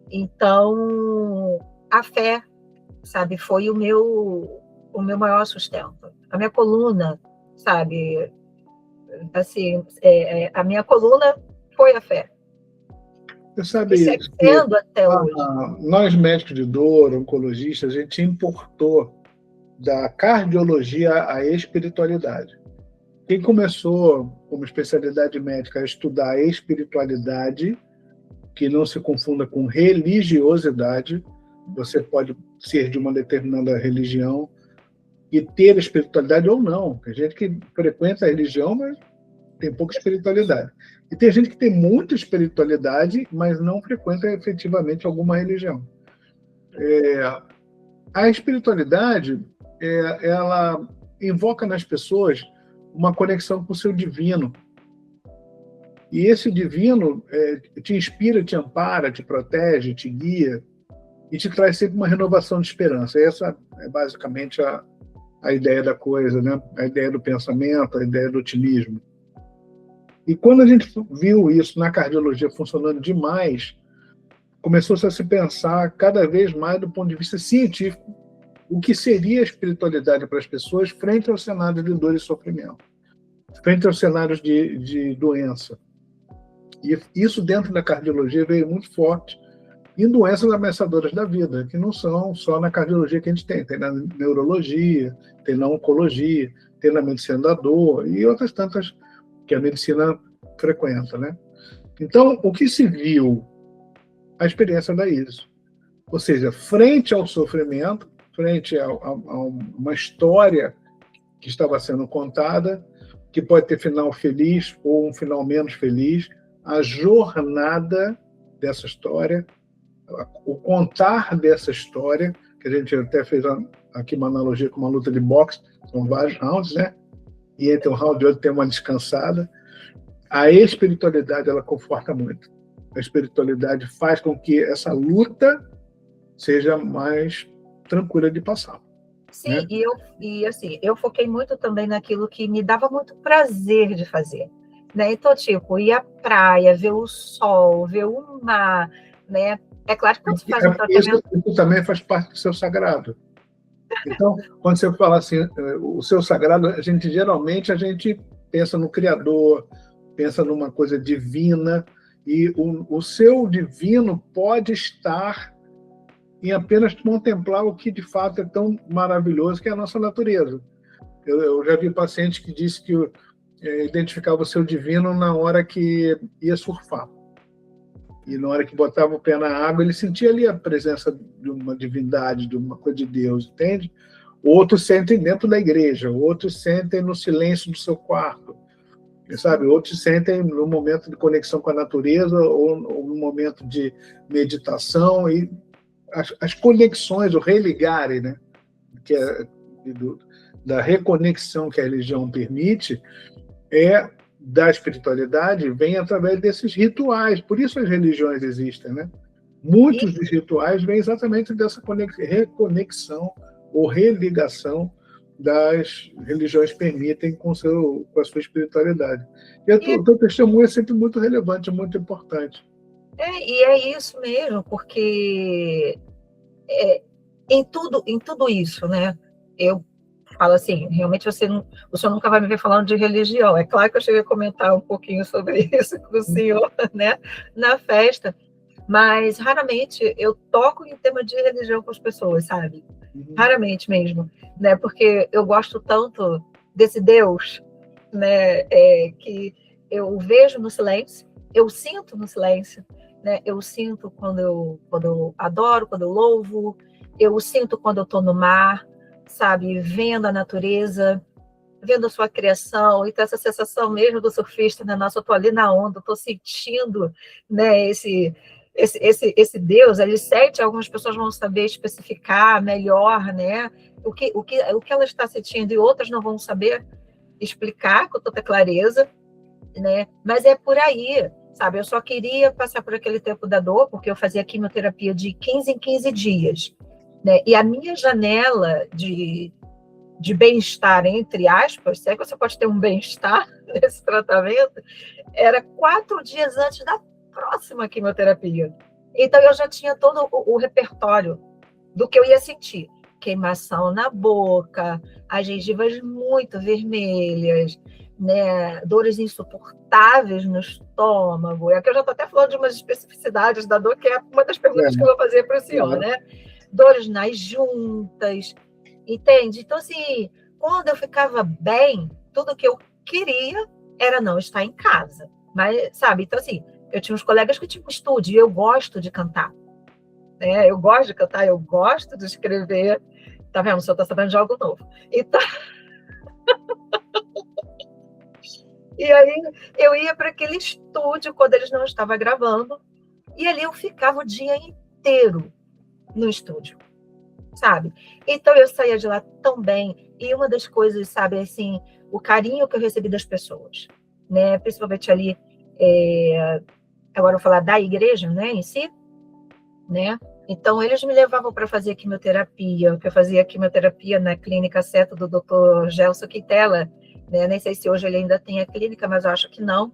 Então, a fé, sabe, foi o meu maior sustento. A minha coluna, sabe, assim, a minha coluna foi a fé. Você sabe isso, sendo até hoje. Nós, médicos de dor, oncologistas, a gente importou da cardiologia a espiritualidade. Quem começou como especialidade médica a estudar a espiritualidade, que não se confunda com religiosidade, você pode ser de uma determinada religião e ter espiritualidade ou não. Tem gente que frequenta a religião, mas tem pouca espiritualidade. E tem gente que tem muita espiritualidade, mas não frequenta efetivamente alguma religião. A espiritualidade, ela invoca nas pessoas uma conexão com o seu divino. E esse divino te inspira, te ampara, te protege, te guia e te traz sempre uma renovação de esperança. Essa é basicamente a ideia da coisa, né? A ideia do pensamento, a ideia do otimismo. E quando a gente viu isso na cardiologia funcionando demais, começou-se a se pensar cada vez mais do ponto de vista científico o que seria a espiritualidade para as pessoas frente ao cenário de dor e sofrimento, frente aos cenários de doença. E isso dentro da cardiologia veio muito forte em doenças ameaçadoras da vida, que não são só na cardiologia que a gente tem na neurologia, tem na oncologia, tem na medicina da dor e outras tantas que a medicina frequenta, né? Então, o que se viu? A experiência da ISO. Ou seja, frente ao sofrimento, frente a uma história que estava sendo contada, que pode ter final feliz ou um final menos feliz, a jornada dessa história, o contar dessa história, que a gente até fez aqui uma analogia com uma luta de boxe, são vários rounds, né? E entre um round e outro tem uma descansada. A espiritualidade, ela conforta muito. A espiritualidade faz com que essa luta seja mais tranquila de passar. Sim, né? Assim, eu foquei muito também naquilo que me dava muito prazer de fazer. Né? Então, tipo, ir à praia, ver o sol, ver o mar, né? É claro que quando você faz um tratamento... Isso também faz parte do seu sagrado. Então, quando você fala assim, o seu sagrado, geralmente a gente pensa no Criador, pensa numa coisa divina, e o seu divino pode estar em apenas contemplar o que de fato é tão maravilhoso, que é a nossa natureza. Eu já vi pacientes que dizem identificava o seu divino na hora que ia surfar. E na hora que botava o pé na água, ele sentia ali a presença de uma divindade, de uma coisa de Deus, entende? Outros sentem dentro da igreja, outros sentem no silêncio do seu quarto, sabe? Outros sentem no momento de conexão com a natureza ou no momento de meditação. E as conexões, o religarem, né? Que é da reconexão que a religião permite, da espiritualidade, vem através desses rituais. Por isso as religiões existem, né? Muitos dos rituais vêm exatamente dessa reconexão ou religação das religiões permitem com a sua espiritualidade. E o teu testemunho é sempre muito relevante, muito importante. E é isso mesmo, porque em tudo isso, né? Eu falo assim, realmente o senhor nunca vai me ver falando de religião. É claro que eu cheguei a comentar um pouquinho sobre isso com o senhor, né, na festa, mas raramente eu toco em tema de religião com as pessoas, sabe? Raramente mesmo, né? Porque eu gosto tanto desse Deus, né, que eu vejo no silêncio, eu sinto no silêncio, né? Eu sinto quando eu adoro, quando eu louvo, eu sinto quando eu estou no mar, sabe, vendo a natureza, vendo a sua criação, e tem essa sensação mesmo do surfista, né? Nossa, eu estou ali na onda, estou sentindo, né, esse Deus, ele sente, algumas pessoas vão saber especificar melhor, né, o que ela está sentindo, e outras não vão saber explicar com tanta clareza, né, mas é por aí, sabe, eu só queria passar por aquele tempo da dor, porque eu fazia quimioterapia de 15 em 15 dias, né? E a minha janela de bem-estar, entre aspas, se é que você pode ter um bem-estar nesse tratamento, era 4 dias antes da próxima quimioterapia. Então, eu já tinha todo o repertório do que eu ia sentir. Queimação na boca, as gengivas muito vermelhas, né? Dores insuportáveis no estômago. É que eu já estou até falando de umas especificidades da dor, que é uma das perguntas que eu vou fazer para o senhor, né? Dores nas juntas, entende? Então, assim, quando eu ficava bem, tudo que eu queria era não estar em casa. Mas, sabe, então, assim, eu tinha uns colegas que tinham estúdio, e eu gosto de cantar, né? Eu gosto de cantar, eu gosto de escrever. Tá vendo? O senhor está sabendo de algo novo. Então... E aí, eu ia para aquele estúdio quando eles não estavam gravando, e ali eu ficava o dia inteiro no estúdio, sabe? Então eu saía de lá tão bem, e uma das coisas, sabe, assim, o carinho que eu recebi das pessoas, né, principalmente ali, agora eu vou falar da igreja, né, em si, né, então eles me levavam para fazer quimioterapia, que eu fazia quimioterapia na clínica Seto do Dr. Gelson Quintela, né, nem sei se hoje ele ainda tem a clínica, mas eu acho que não.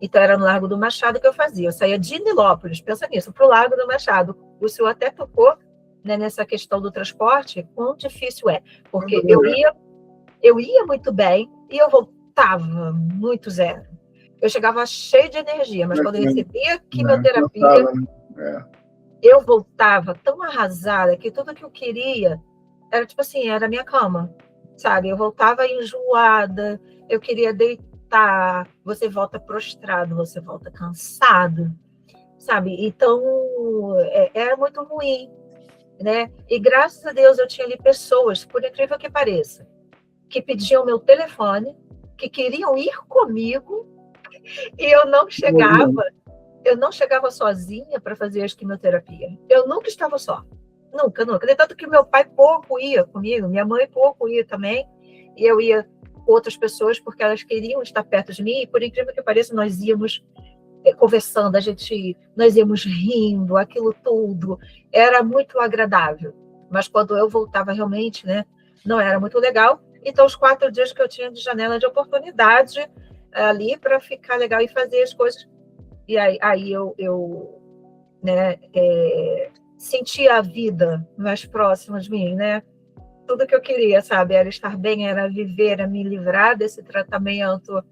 Então era no Largo do Machado que eu fazia, eu saía de Nilópolis, pensa nisso, para o Largo do Machado. O senhor até tocou, né, nessa questão do transporte, quão difícil é, porque eu ia muito bem e eu voltava muito zero. Eu chegava cheio de energia, mas quando eu recebia quimioterapia, eu voltava tão arrasada que tudo que eu queria era, tipo assim, era a minha cama, sabe? Eu voltava enjoada, eu queria deitar, você volta prostrado, você volta cansado, sabe? Então, era muito ruim, né? E graças a Deus eu tinha ali pessoas, por incrível que pareça, que pediam meu telefone, que queriam ir comigo, e eu não chegava sozinha para fazer as quimioterapias. Eu nunca estava só. Nunca. De tanto que meu pai pouco ia comigo, minha mãe pouco ia também, e eu ia com outras pessoas porque elas queriam estar perto de mim, e por incrível que pareça, nós íamos conversando, nós íamos rindo, aquilo tudo, era muito agradável. Mas quando eu voltava realmente, né, não era muito legal. Então, os 4 dias que eu tinha de janela de oportunidade ali para ficar legal e fazer as coisas. E aí eu né, sentia a vida mais próxima de mim, né? Tudo que eu queria, sabe, era estar bem, era viver, era me livrar desse tratamento,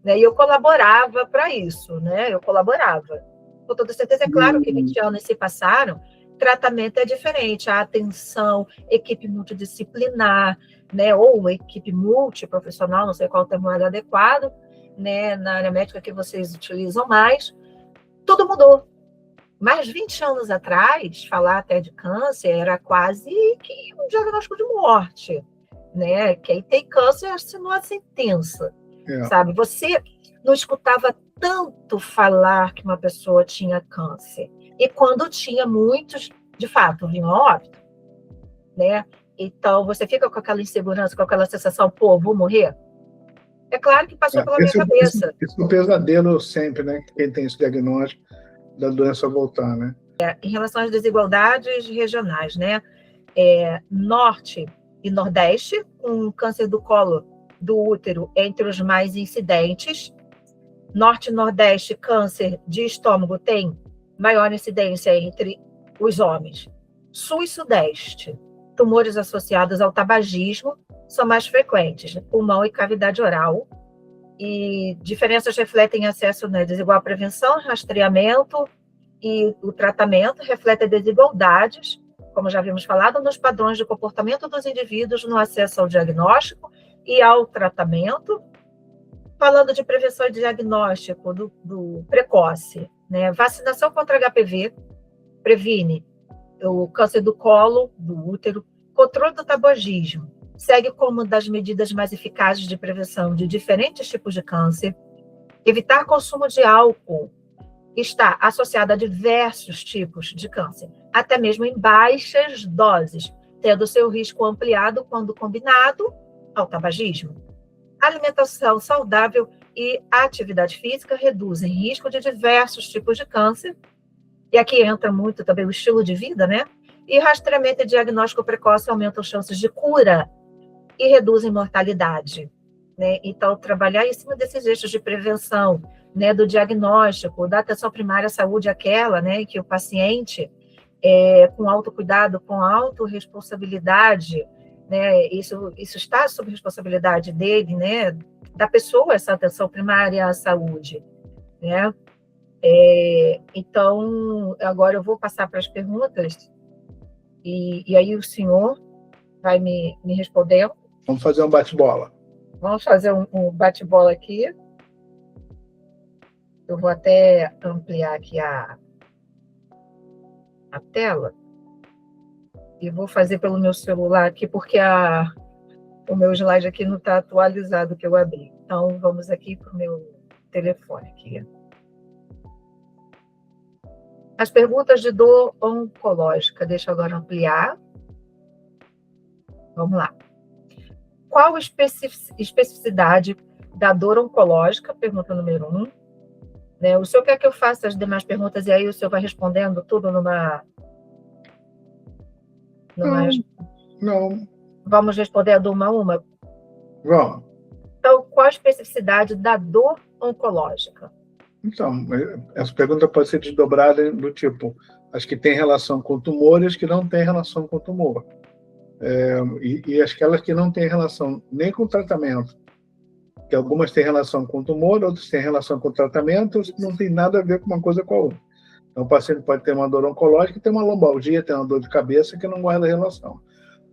né? E eu colaborava para isso, né? Eu colaborava. Com toda certeza, é claro que 20 anos se passaram, tratamento é diferente, a atenção, equipe multidisciplinar, né? Ou equipe multiprofissional, não sei qual o termo mais adequado, né, na área médica que vocês utilizam mais, tudo mudou. Mais 20 anos atrás, falar até de câncer era quase que um diagnóstico de morte, né? Quem tem câncer assinou a sentença, sabe? Você não escutava tanto falar que uma pessoa tinha câncer. E quando tinha muitos, de fato, vinham a óbito, né? Então, você fica com aquela insegurança, com aquela sensação, pô, vou morrer? É claro que passou pela minha cabeça. Isso é um pesadelo sempre, né? Quem tem esse diagnóstico da doença voltar, né? Em relação às desigualdades regionais, né? Norte e Nordeste, com câncer do colo do útero entre os mais incidentes. Norte e Nordeste, câncer de estômago tem maior incidência entre os homens. Sul e Sudeste, tumores associados ao tabagismo são mais frequentes, pulmão e cavidade oral. E diferenças refletem acesso, né, desigual à prevenção, rastreamento e o tratamento, refletem desigualdades, como já havíamos falado, nos padrões de comportamento dos indivíduos no acesso ao diagnóstico e ao tratamento. Falando de prevenção e diagnóstico do precoce, né, vacinação contra HPV previne o câncer do colo, do útero, controle do tabagismo, segue como uma das medidas mais eficazes de prevenção de diferentes tipos de câncer. Evitar consumo de álcool está associado a diversos tipos de câncer, até mesmo em baixas doses, tendo seu risco ampliado quando combinado ao tabagismo. Alimentação saudável e atividade física reduzem risco de diversos tipos de câncer. E aqui entra muito também o estilo de vida, né? E rastreamento e diagnóstico precoce aumentam chances de cura e reduzem mortalidade, né? Então, trabalhar em cima desses eixos de prevenção, né, do diagnóstico, da atenção primária à saúde, aquela, né, que o paciente, com autocuidado, com autorresponsabilidade, né, isso está sob responsabilidade dele, né, da pessoa, essa atenção primária à saúde, né? Então, agora eu vou passar para as perguntas, e aí o senhor vai me responder. Vamos fazer um bate-bola. Vamos fazer um bate-bola aqui. Eu vou até ampliar aqui a tela. E vou fazer pelo meu celular aqui, porque o meu slide aqui não está atualizado, que eu abri. Então, vamos aqui para o meu telefone aqui. As perguntas de dor oncológica. Deixa eu agora ampliar. Vamos lá. Qual a especificidade da dor oncológica? Pergunta número 1. Né? O senhor quer que eu faça as demais perguntas e aí o senhor vai respondendo tudo numa... Não. Vamos respondendo uma a uma? Vamos. Então, qual a especificidade da dor oncológica? Então, essa pergunta pode ser desdobrada do tipo, as que têm relação com tumores, que não têm relação com tumor. E aquelas que não têm relação nem com tratamento, que algumas têm relação com tumor, outras têm relação com tratamento, não tem nada a ver com uma coisa com a outra. Então, o paciente pode ter uma dor oncológica, ter uma lombalgia, ter uma dor de cabeça que não guarda relação.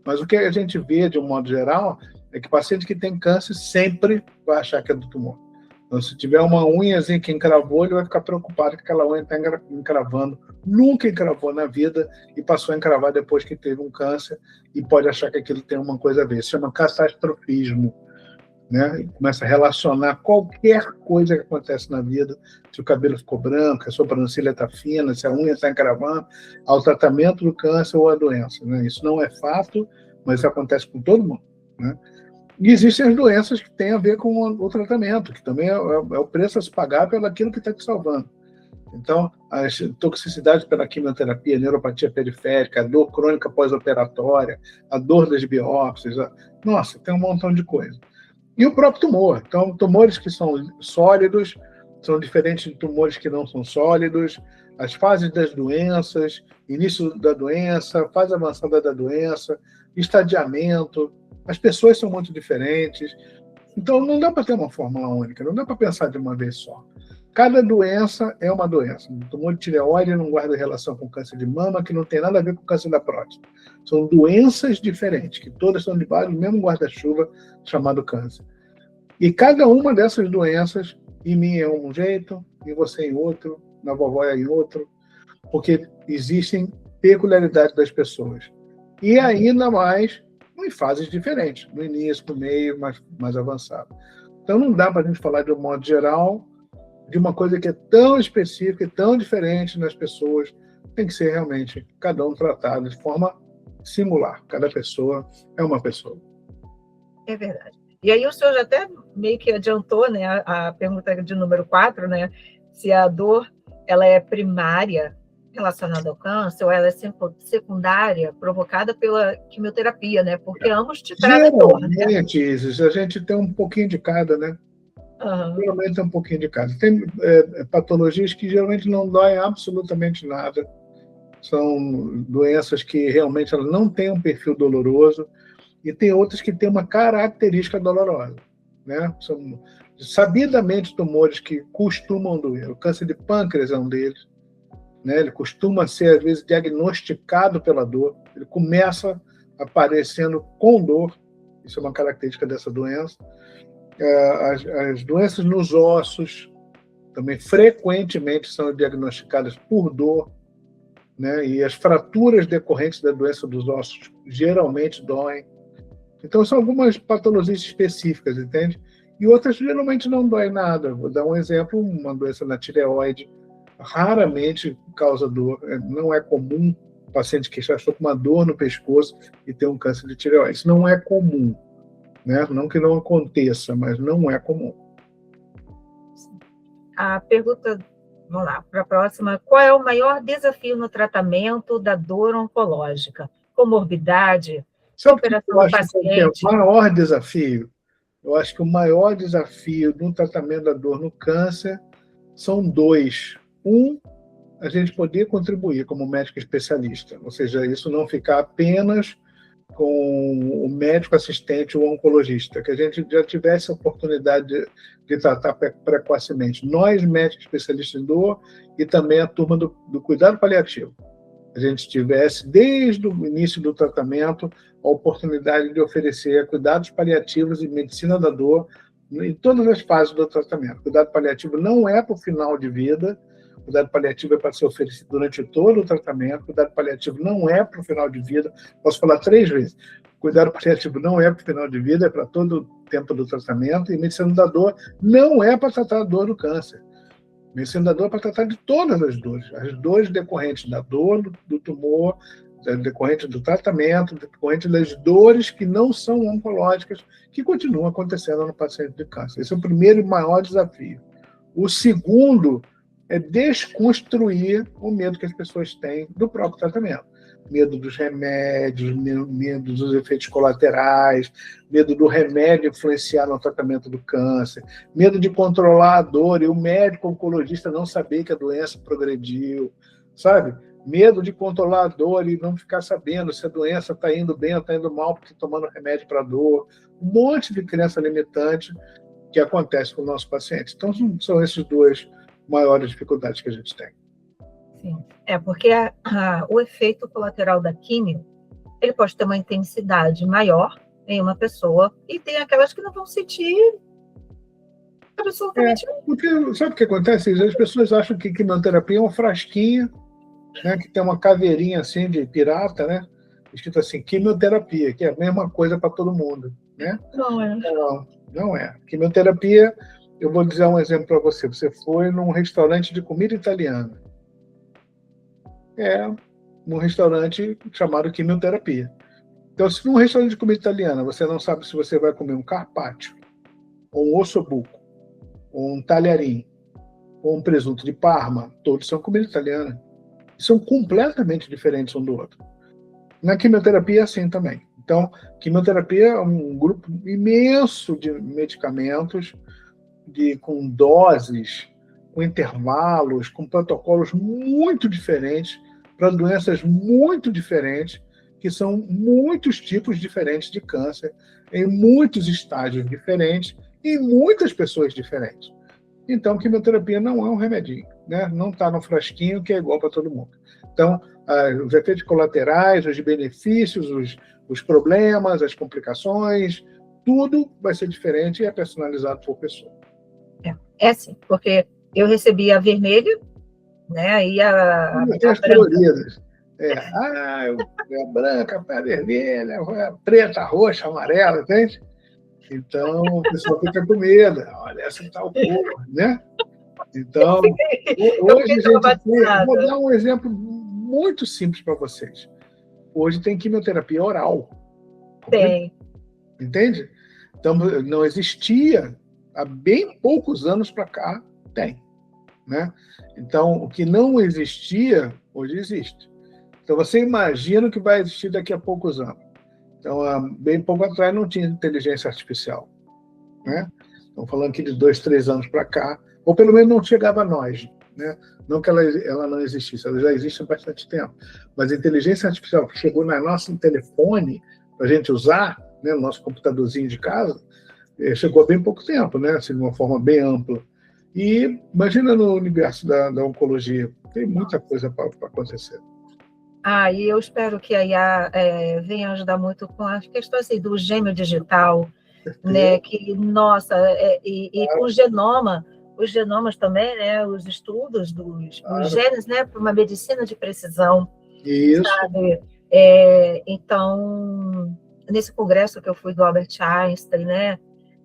Mas o que a gente vê, de um modo geral, é que o paciente que tem câncer sempre vai achar que é do tumor. Então, se tiver uma unhazinha que encravou, ele vai ficar preocupado que aquela unha está encravando. Nunca encravou na vida e passou a encravar depois que teve um câncer e pode achar que aquilo tem uma coisa a ver. Isso chama catastrofismo, né? E começa a relacionar qualquer coisa que acontece na vida, se o cabelo ficou branco, se a sobrancelha está fina, se a unha está encravando, ao tratamento do câncer ou à doença, né? Isso não é fato, mas isso acontece com todo mundo, né? E existem as doenças que têm a ver com o tratamento, que também é o preço a se pagar pelo aquilo que está te salvando. Então, a toxicidade pela quimioterapia, a neuropatia periférica, a dor crônica pós-operatória, a dor das biópsias, nossa, tem um montão de coisa. E o próprio tumor. Então, tumores que são sólidos são diferentes de tumores que não são sólidos, as fases das doenças, início da doença, fase avançada da doença, estadiamento. As pessoas são muito diferentes. Então, não dá para ter uma fórmula única, não dá para pensar de uma vez só. Cada doença é uma doença. O tumor de tireoide não guarda relação com câncer de mama, que não tem nada a ver com câncer da próstata. São doenças diferentes, que todas estão debaixo do mesmo guarda-chuva chamado câncer. E cada uma dessas doenças, em mim é um jeito, em você em outro, na vovó é em outro, porque existem peculiaridades das pessoas. E ainda mais em fases diferentes, no início, no meio, mais avançado. Então não dá para a gente falar de um modo geral de uma coisa que é tão específica e tão diferente nas pessoas. Tem que ser realmente cada um tratado de forma singular. Cada pessoa é uma pessoa. É verdade. E aí o senhor já até meio que adiantou, né, a pergunta de número 4, né, se a dor ela é primária relacionada ao câncer ou ela é secundária provocada pela quimioterapia, né? Porque ambos te trazem dor, né? Geralmente, Isis, a gente tem um pouquinho de cada, né? Geralmente tem um pouquinho de cada. Tem patologias que geralmente não doem absolutamente nada. São doenças que realmente elas não têm um perfil doloroso e tem outras que têm uma característica dolorosa, né? São sabidamente tumores que costumam doer. O câncer de pâncreas é um deles, né? Ele costuma ser, às vezes, diagnosticado pela dor. Ele começa aparecendo com dor. Isso é uma característica dessa doença. As doenças nos ossos também frequentemente são diagnosticadas por dor, né? E as fraturas decorrentes da doença dos ossos geralmente doem. Então, são algumas patologias específicas, entende? E outras geralmente não doem nada. Vou dar um exemplo, uma doença na tireoide, raramente causa dor. Não é comum o paciente que já está com uma dor no pescoço e ter um câncer de tireoide. Isso não é comum, né? Não que não aconteça, mas não é comum. A pergunta, vamos lá, para a próxima. Qual é o maior desafio no tratamento da dor oncológica? Comorbidade? Operação do paciente? O maior desafio, eu acho que o maior desafio no tratamento da dor no câncer são dois. Um, a gente poder contribuir como médico especialista, ou seja, isso não ficar apenas com o médico assistente ou oncologista, que a gente já tivesse a oportunidade de tratar precocemente. Nós, médicos especialistas em dor, e também a turma do cuidado paliativo. A gente tivesse, desde o início do tratamento, a oportunidade de oferecer cuidados paliativos e medicina da dor em todas as fases do tratamento. Cuidado paliativo não é para o final de vida, cuidado paliativo é para ser oferecido durante todo o tratamento, cuidado paliativo não é para o final de vida, posso falar 3 vezes, cuidado paliativo não é para o final de vida, é para todo o tempo do tratamento, e medicina da dor não é para tratar a dor do câncer. Medicina da dor é para tratar de todas as dores decorrentes da dor do tumor, decorrentes do tratamento, decorrentes das dores que não são oncológicas, que continuam acontecendo no paciente de câncer. Esse é o primeiro e maior desafio. O segundo é desconstruir o medo que as pessoas têm do próprio tratamento. Medo dos remédios, medo dos efeitos colaterais, medo do remédio influenciar no tratamento do câncer, medo de controlar a dor e o médico oncologista não saber que a doença progrediu, sabe? Medo de controlar a dor e não ficar sabendo se a doença está indo bem ou está indo mal porque tomando remédio para dor. Um monte de crença limitante que acontece com o nosso paciente. Então, são esses duas maiores dificuldades que a gente tem. Sim, porque o efeito colateral da químio, ele pode ter uma intensidade maior em uma pessoa e tem aquelas que não vão sentir absolutamente nada. Porque sabe o que acontece? As pessoas acham que quimioterapia é um frasquinho, né, que tem uma caveirinha assim de pirata, né, escrito assim, quimioterapia, que é a mesma coisa para todo mundo, né? Não é. Não é. Quimioterapia, eu vou dizer um exemplo para você. Você foi num restaurante de comida italiana. Num restaurante chamado quimioterapia. Então, se num restaurante de comida italiana você não sabe se você vai comer um carpaccio, ou um ossobuco, ou um talharim, ou um presunto de Parma, todos são comida italiana. São completamente diferentes um do outro. Na quimioterapia é assim também. Então, quimioterapia é um grupo imenso de medicamentos com doses, com intervalos, com protocolos muito diferentes para doenças muito diferentes, que são muitos tipos diferentes de câncer, em muitos estágios diferentes, e em muitas pessoas diferentes. Então, quimioterapia não é um remedinho, né? Não está no frasquinho que é igual para todo mundo. Então, os efeitos colaterais, os benefícios, os problemas, as complicações, tudo vai ser diferente e é personalizado por pessoa. É sim, porque eu recebi a vermelha, né, e a as coloridas. A branca, a vermelha, a preta, a roxa, a amarela, entende? Então, o pessoal fica com medo. Olha, essa tal cor, né? Então, hoje a gente tem... Vou dar um exemplo muito simples para vocês. Hoje tem quimioterapia oral. Tem. Entende? Então, não existia, há bem poucos anos para cá, tem. Né? Então, o que não existia, hoje existe. Então, você imagina o que vai existir daqui a poucos anos. Então, há bem pouco atrás não tinha inteligência artificial. Né? Estamos falando aqui de 2, 3 anos para cá, ou pelo menos não chegava a nós. Né? Não que ela não existisse, ela já existe há bastante tempo. Mas a inteligência artificial que chegou no nosso telefone para a gente usar, né, no nosso computadorzinho de casa, chegou há bem pouco tempo, né, assim, de uma forma bem ampla. E imagina no universo da oncologia, tem muita coisa para acontecer. E eu espero que a IA venha ajudar muito com as questões assim, do gêmeo digital, né? Que, nossa, e com o genoma, os genomas também, né? Os estudos dos genes, né? Para uma medicina de precisão. Isso. Sabe? Então, nesse congresso que eu fui do Albert Einstein, né?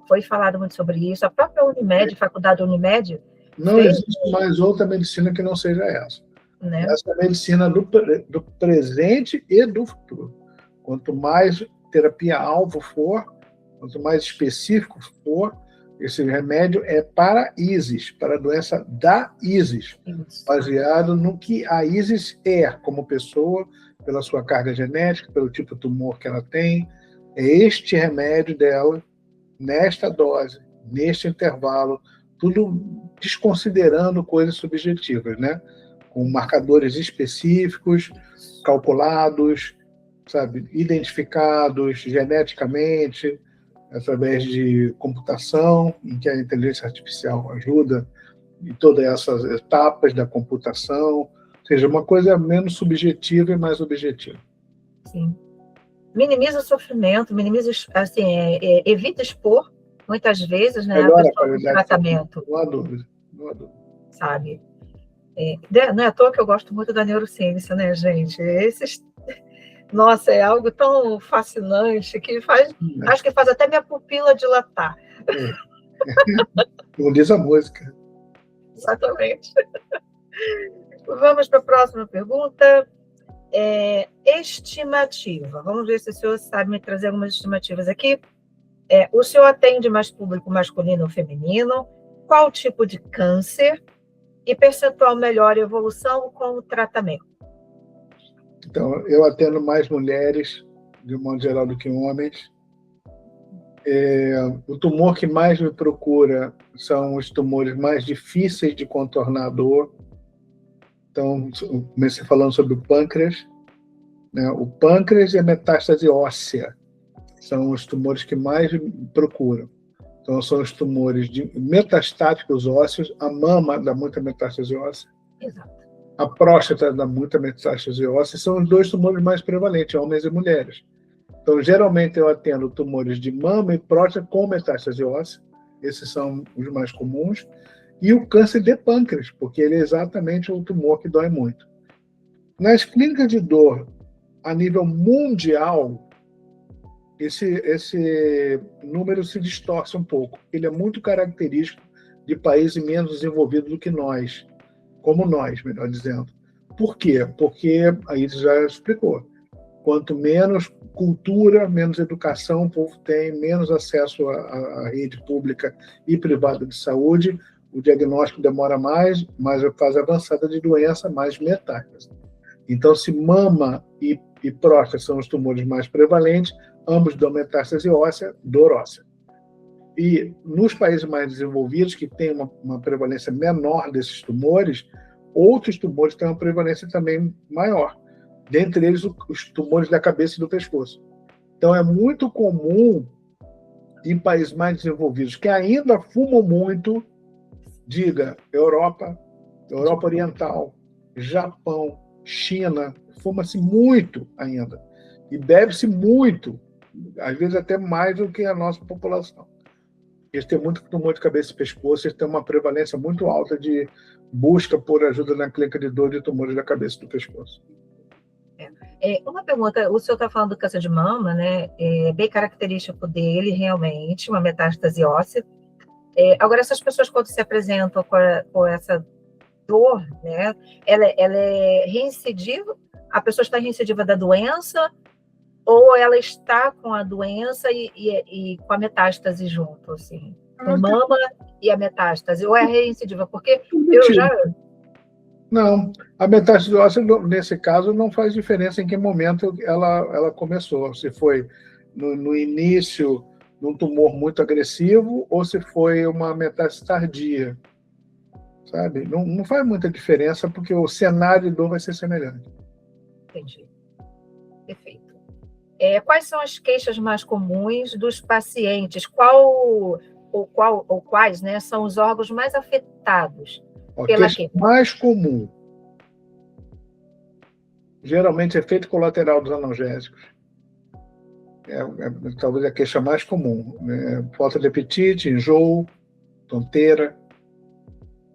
Foi falado muito sobre isso. A própria Unimed, Faculdade Unimed... Não existe mais outra medicina que não seja essa. Né? Essa é a medicina do presente e do futuro. Quanto mais terapia-alvo for, quanto mais específico for, esse remédio é para ISIS, para a doença da ISIS, baseado no que a ISIS é como pessoa, pela sua carga genética, pelo tipo de tumor que ela tem. É este remédio dela, nesta dose, neste intervalo, tudo desconsiderando coisas subjetivas, né? Com marcadores específicos, calculados, sabe, identificados geneticamente, através de computação, em que a inteligência artificial ajuda em todas essas etapas da computação, ou seja, uma coisa menos subjetiva e mais objetiva. Sim. Minimiza o sofrimento, assim, evita expor, muitas vezes, né, a pessoa no tratamento. Não há dúvida. Sabe? Não é à toa que eu gosto muito da neurociência, né, gente? Nossa, é algo tão fascinante que acho que faz até minha pupila dilatar. Como diz a música. Exatamente. Vamos para a próxima pergunta. Estimativa. Vamos ver se o senhor sabe me trazer algumas estimativas aqui. O senhor atende mais público masculino ou feminino? Qual tipo de câncer? E percentual melhor evolução com o tratamento? Então, eu atendo mais mulheres, de um modo geral, do que homens. O tumor que mais me procura são os tumores mais difíceis de contornar a dor. Então, comecei falando sobre o pâncreas. Né? O pâncreas e a metástase óssea são os tumores que mais me procuram. Então, são os tumores metastáticos ósseos, a mama dá muita metástase óssea. Exato. A próstata dá muita metástase óssea, são os 2 tumores mais prevalentes, homens e mulheres. Então, geralmente, eu atendo tumores de mama e próstata com metástase óssea, esses são os mais comuns, e o câncer de pâncreas, porque ele é exatamente o tumor que dói muito. Nas clínicas de dor, a nível mundial, esse número se distorce um pouco. Ele é muito característico de países menos desenvolvidos do que nós, como nós, melhor dizendo. Por quê? Porque, aí já explicou, quanto menos cultura, menos educação o povo tem, menos acesso à rede pública e privada de saúde, o diagnóstico demora mais a fase avançada de doença, mais metástase. Então, se mama e próstata são os tumores mais prevalentes, ambos dão metástase óssea, dor óssea. E nos países mais desenvolvidos, que têm uma prevalência menor desses tumores, outros tumores têm uma prevalência também maior, dentre eles os tumores da cabeça e do pescoço. Então, é muito comum em países mais desenvolvidos, que ainda fumam muito, diga Europa Oriental, Japão, China, fuma-se muito ainda, e bebe-se muito às vezes até mais do que a nossa população. Eles têm muito tumor de cabeça e pescoço, eles têm uma prevalência muito alta de busca por ajuda na clínica de dor de tumores da cabeça e do pescoço. Uma pergunta, o senhor está falando do câncer de mama, né? É bem característico dele, realmente, uma metástase óssea. Agora, essas pessoas, quando se apresentam com essa dor, né? Ela é reincidível? A pessoa está reincidível da doença? Ou ela está com a doença e com a metástase junto, assim? Com mama e a metástase? Ou é reincidível? Porque eu já... Não, a metástase óssea, nesse caso, não faz diferença em que momento ela começou. Se foi no início, num tumor muito agressivo, ou se foi uma metástase tardia. Sabe? Não faz muita diferença, porque o cenário de dor vai ser semelhante. Entendi. Perfeito. Quais são as queixas mais comuns dos pacientes? Quais, né, são os órgãos mais afetados? A queixa mais comum, geralmente, é efeito colateral dos analgésicos. Talvez a queixa mais comum. Falta de apetite, enjoo, tonteira.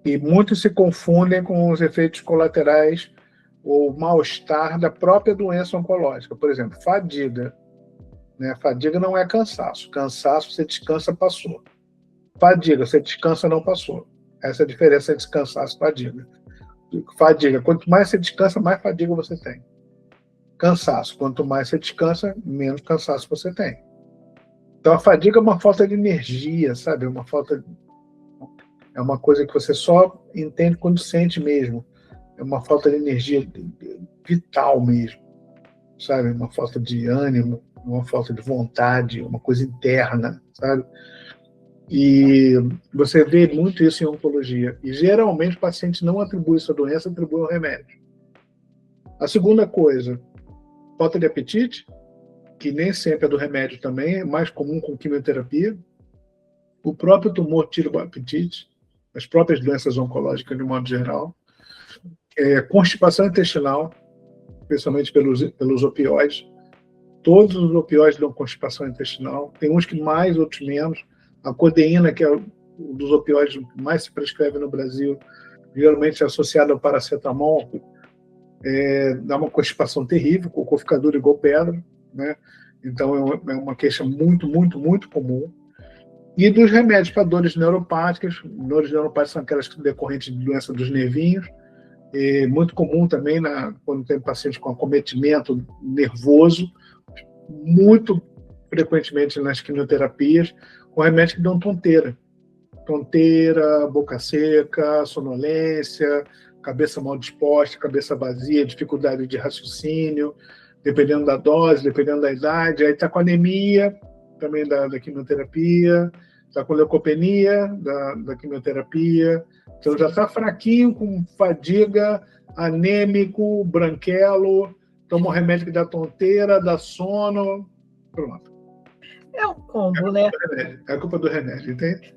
E muitos se confundem com os efeitos colaterais ou mal-estar da própria doença oncológica. Por exemplo, fadiga. Fadiga não é cansaço. Cansaço, você descansa, passou. Fadiga, você descansa, não passou. Essa é a diferença entre cansaço e fadiga. Fadiga, quanto mais você descansa, mais fadiga você tem. Cansaço, quanto mais você descansa, menos cansaço você tem. Então, a fadiga é uma falta de energia, sabe? É uma coisa que você só entende quando sente mesmo. É uma falta de energia vital mesmo, sabe? Uma falta de ânimo, uma falta de vontade, uma coisa interna, sabe? E você vê muito isso em oncologia. E, geralmente, o paciente não atribui essa doença, atribui o remédio. A segunda coisa, falta de apetite, que nem sempre é do remédio também, é mais comum com quimioterapia. O próprio tumor tira o apetite, as próprias doenças oncológicas, de modo geral. Constipação intestinal, especialmente pelos opioides. Todos os opioides dão constipação intestinal. Tem uns que mais, outros menos. A codeína, que é um dos opioides que mais se prescreve no Brasil, geralmente é associada ao paracetamol, dá uma constipação terrível, o cocô fica duro igual pedra, né? Então é uma queixa muito, muito, muito comum. E dos remédios para dores neuropáticas. Dores neuropáticas são aquelas decorrentes de doença dos nervinhos. Muito comum também quando tem paciente com acometimento nervoso, muito frequentemente nas quimioterapias, com remédios que dão tonteira. Tonteira, boca seca, sonolência, cabeça mal disposta, cabeça vazia, dificuldade de raciocínio, dependendo da dose, dependendo da idade. Aí está com anemia, também da quimioterapia, está com leucopenia, da quimioterapia. Então já está fraquinho, com fadiga, anêmico, branquelo, toma um remédio que dá tonteira, dá sono, pronto. É um combo, né? É a culpa do remédio, entende?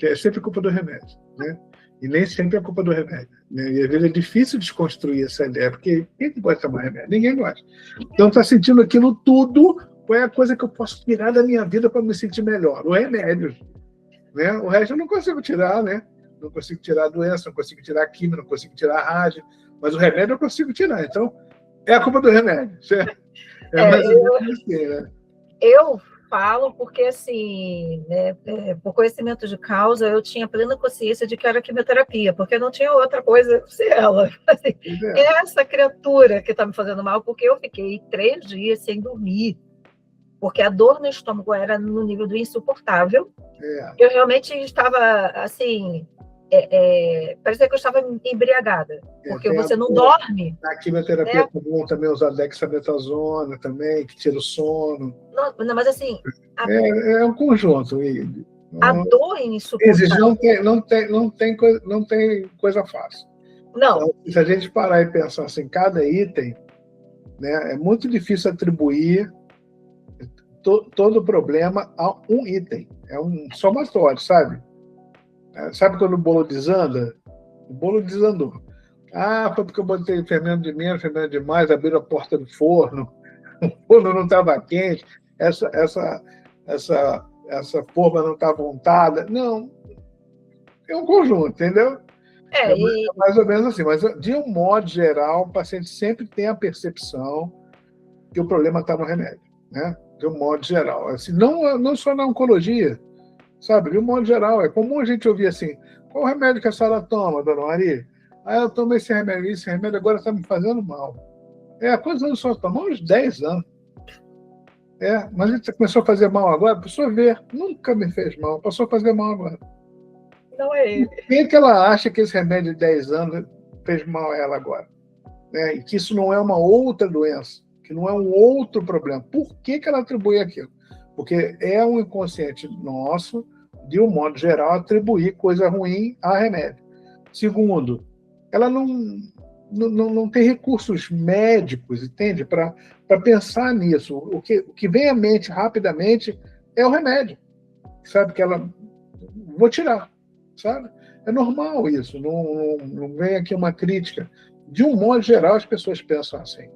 É sempre culpa do remédio, né? E nem sempre é culpa do remédio, né? E às vezes é difícil desconstruir essa ideia, porque quem gosta de tomar remédio? Ninguém gosta. Então está sentindo aquilo tudo, qual é a coisa que eu posso tirar da minha vida para me sentir melhor? O remédio, né? O resto eu não consigo tirar, né? Não consigo tirar a doença, não consigo tirar a química, não consigo tirar a rádio, mas o remédio eu consigo tirar. Então, é a culpa do remédio. Mais ou menos assim, né? Eu falo porque, assim, né, por conhecimento de causa, eu tinha plena consciência de que era quimioterapia, porque não tinha outra coisa sem ela. Assim, essa criatura que está me fazendo mal, porque eu fiquei 3 dias sem dormir, porque a dor no estômago era no nível do insuportável. Eu realmente estava, assim, parecia que eu estava embriagada, porque você não dorme. Na quimioterapia é comum também usar dexametasona também, que tira o sono. Não, mas assim... É um conjunto. A dor é insuportável. Não tem coisa fácil. Não. Então, se a gente parar e pensar assim, cada item, né, é muito difícil atribuir todo o problema a um item. É um somatório, sabe? Sabe quando o bolo desanda? O bolo desandou. Foi porque eu botei fermento de menos, fermento de mais, abriram a porta do forno, o forno não estava quente. essa forma não está montada. Não, é um conjunto, entendeu? É mais ou menos assim, mas de um modo geral, o paciente sempre tem a percepção que o problema está no remédio, né? De um modo geral. Assim, não só na oncologia, sabe? De um modo geral. É comum a gente ouvir assim, qual o remédio que a senhora toma, dona Maria? Eu tomo esse remédio agora está me fazendo mal. Quantos anos a senhora toma? Uns 10 anos. Mas ele começou a fazer mal agora? A pessoa vê, nunca me fez mal, passou a fazer mal agora. Não é ele. Por que ela acha que esse remédio de 10 anos fez mal a ela agora? E que isso não é uma outra doença, que não é um outro problema. Por que ela atribui aquilo? Porque é um inconsciente nosso, de um modo geral, atribuir coisa ruim a remédio. Segundo, ela não tem recursos médicos, entende? Para pensar nisso. O que vem à mente rapidamente é o remédio. Sabe que ela... Vou tirar, sabe? É normal isso, não vem aqui uma crítica. De um modo geral, as pessoas pensam assim.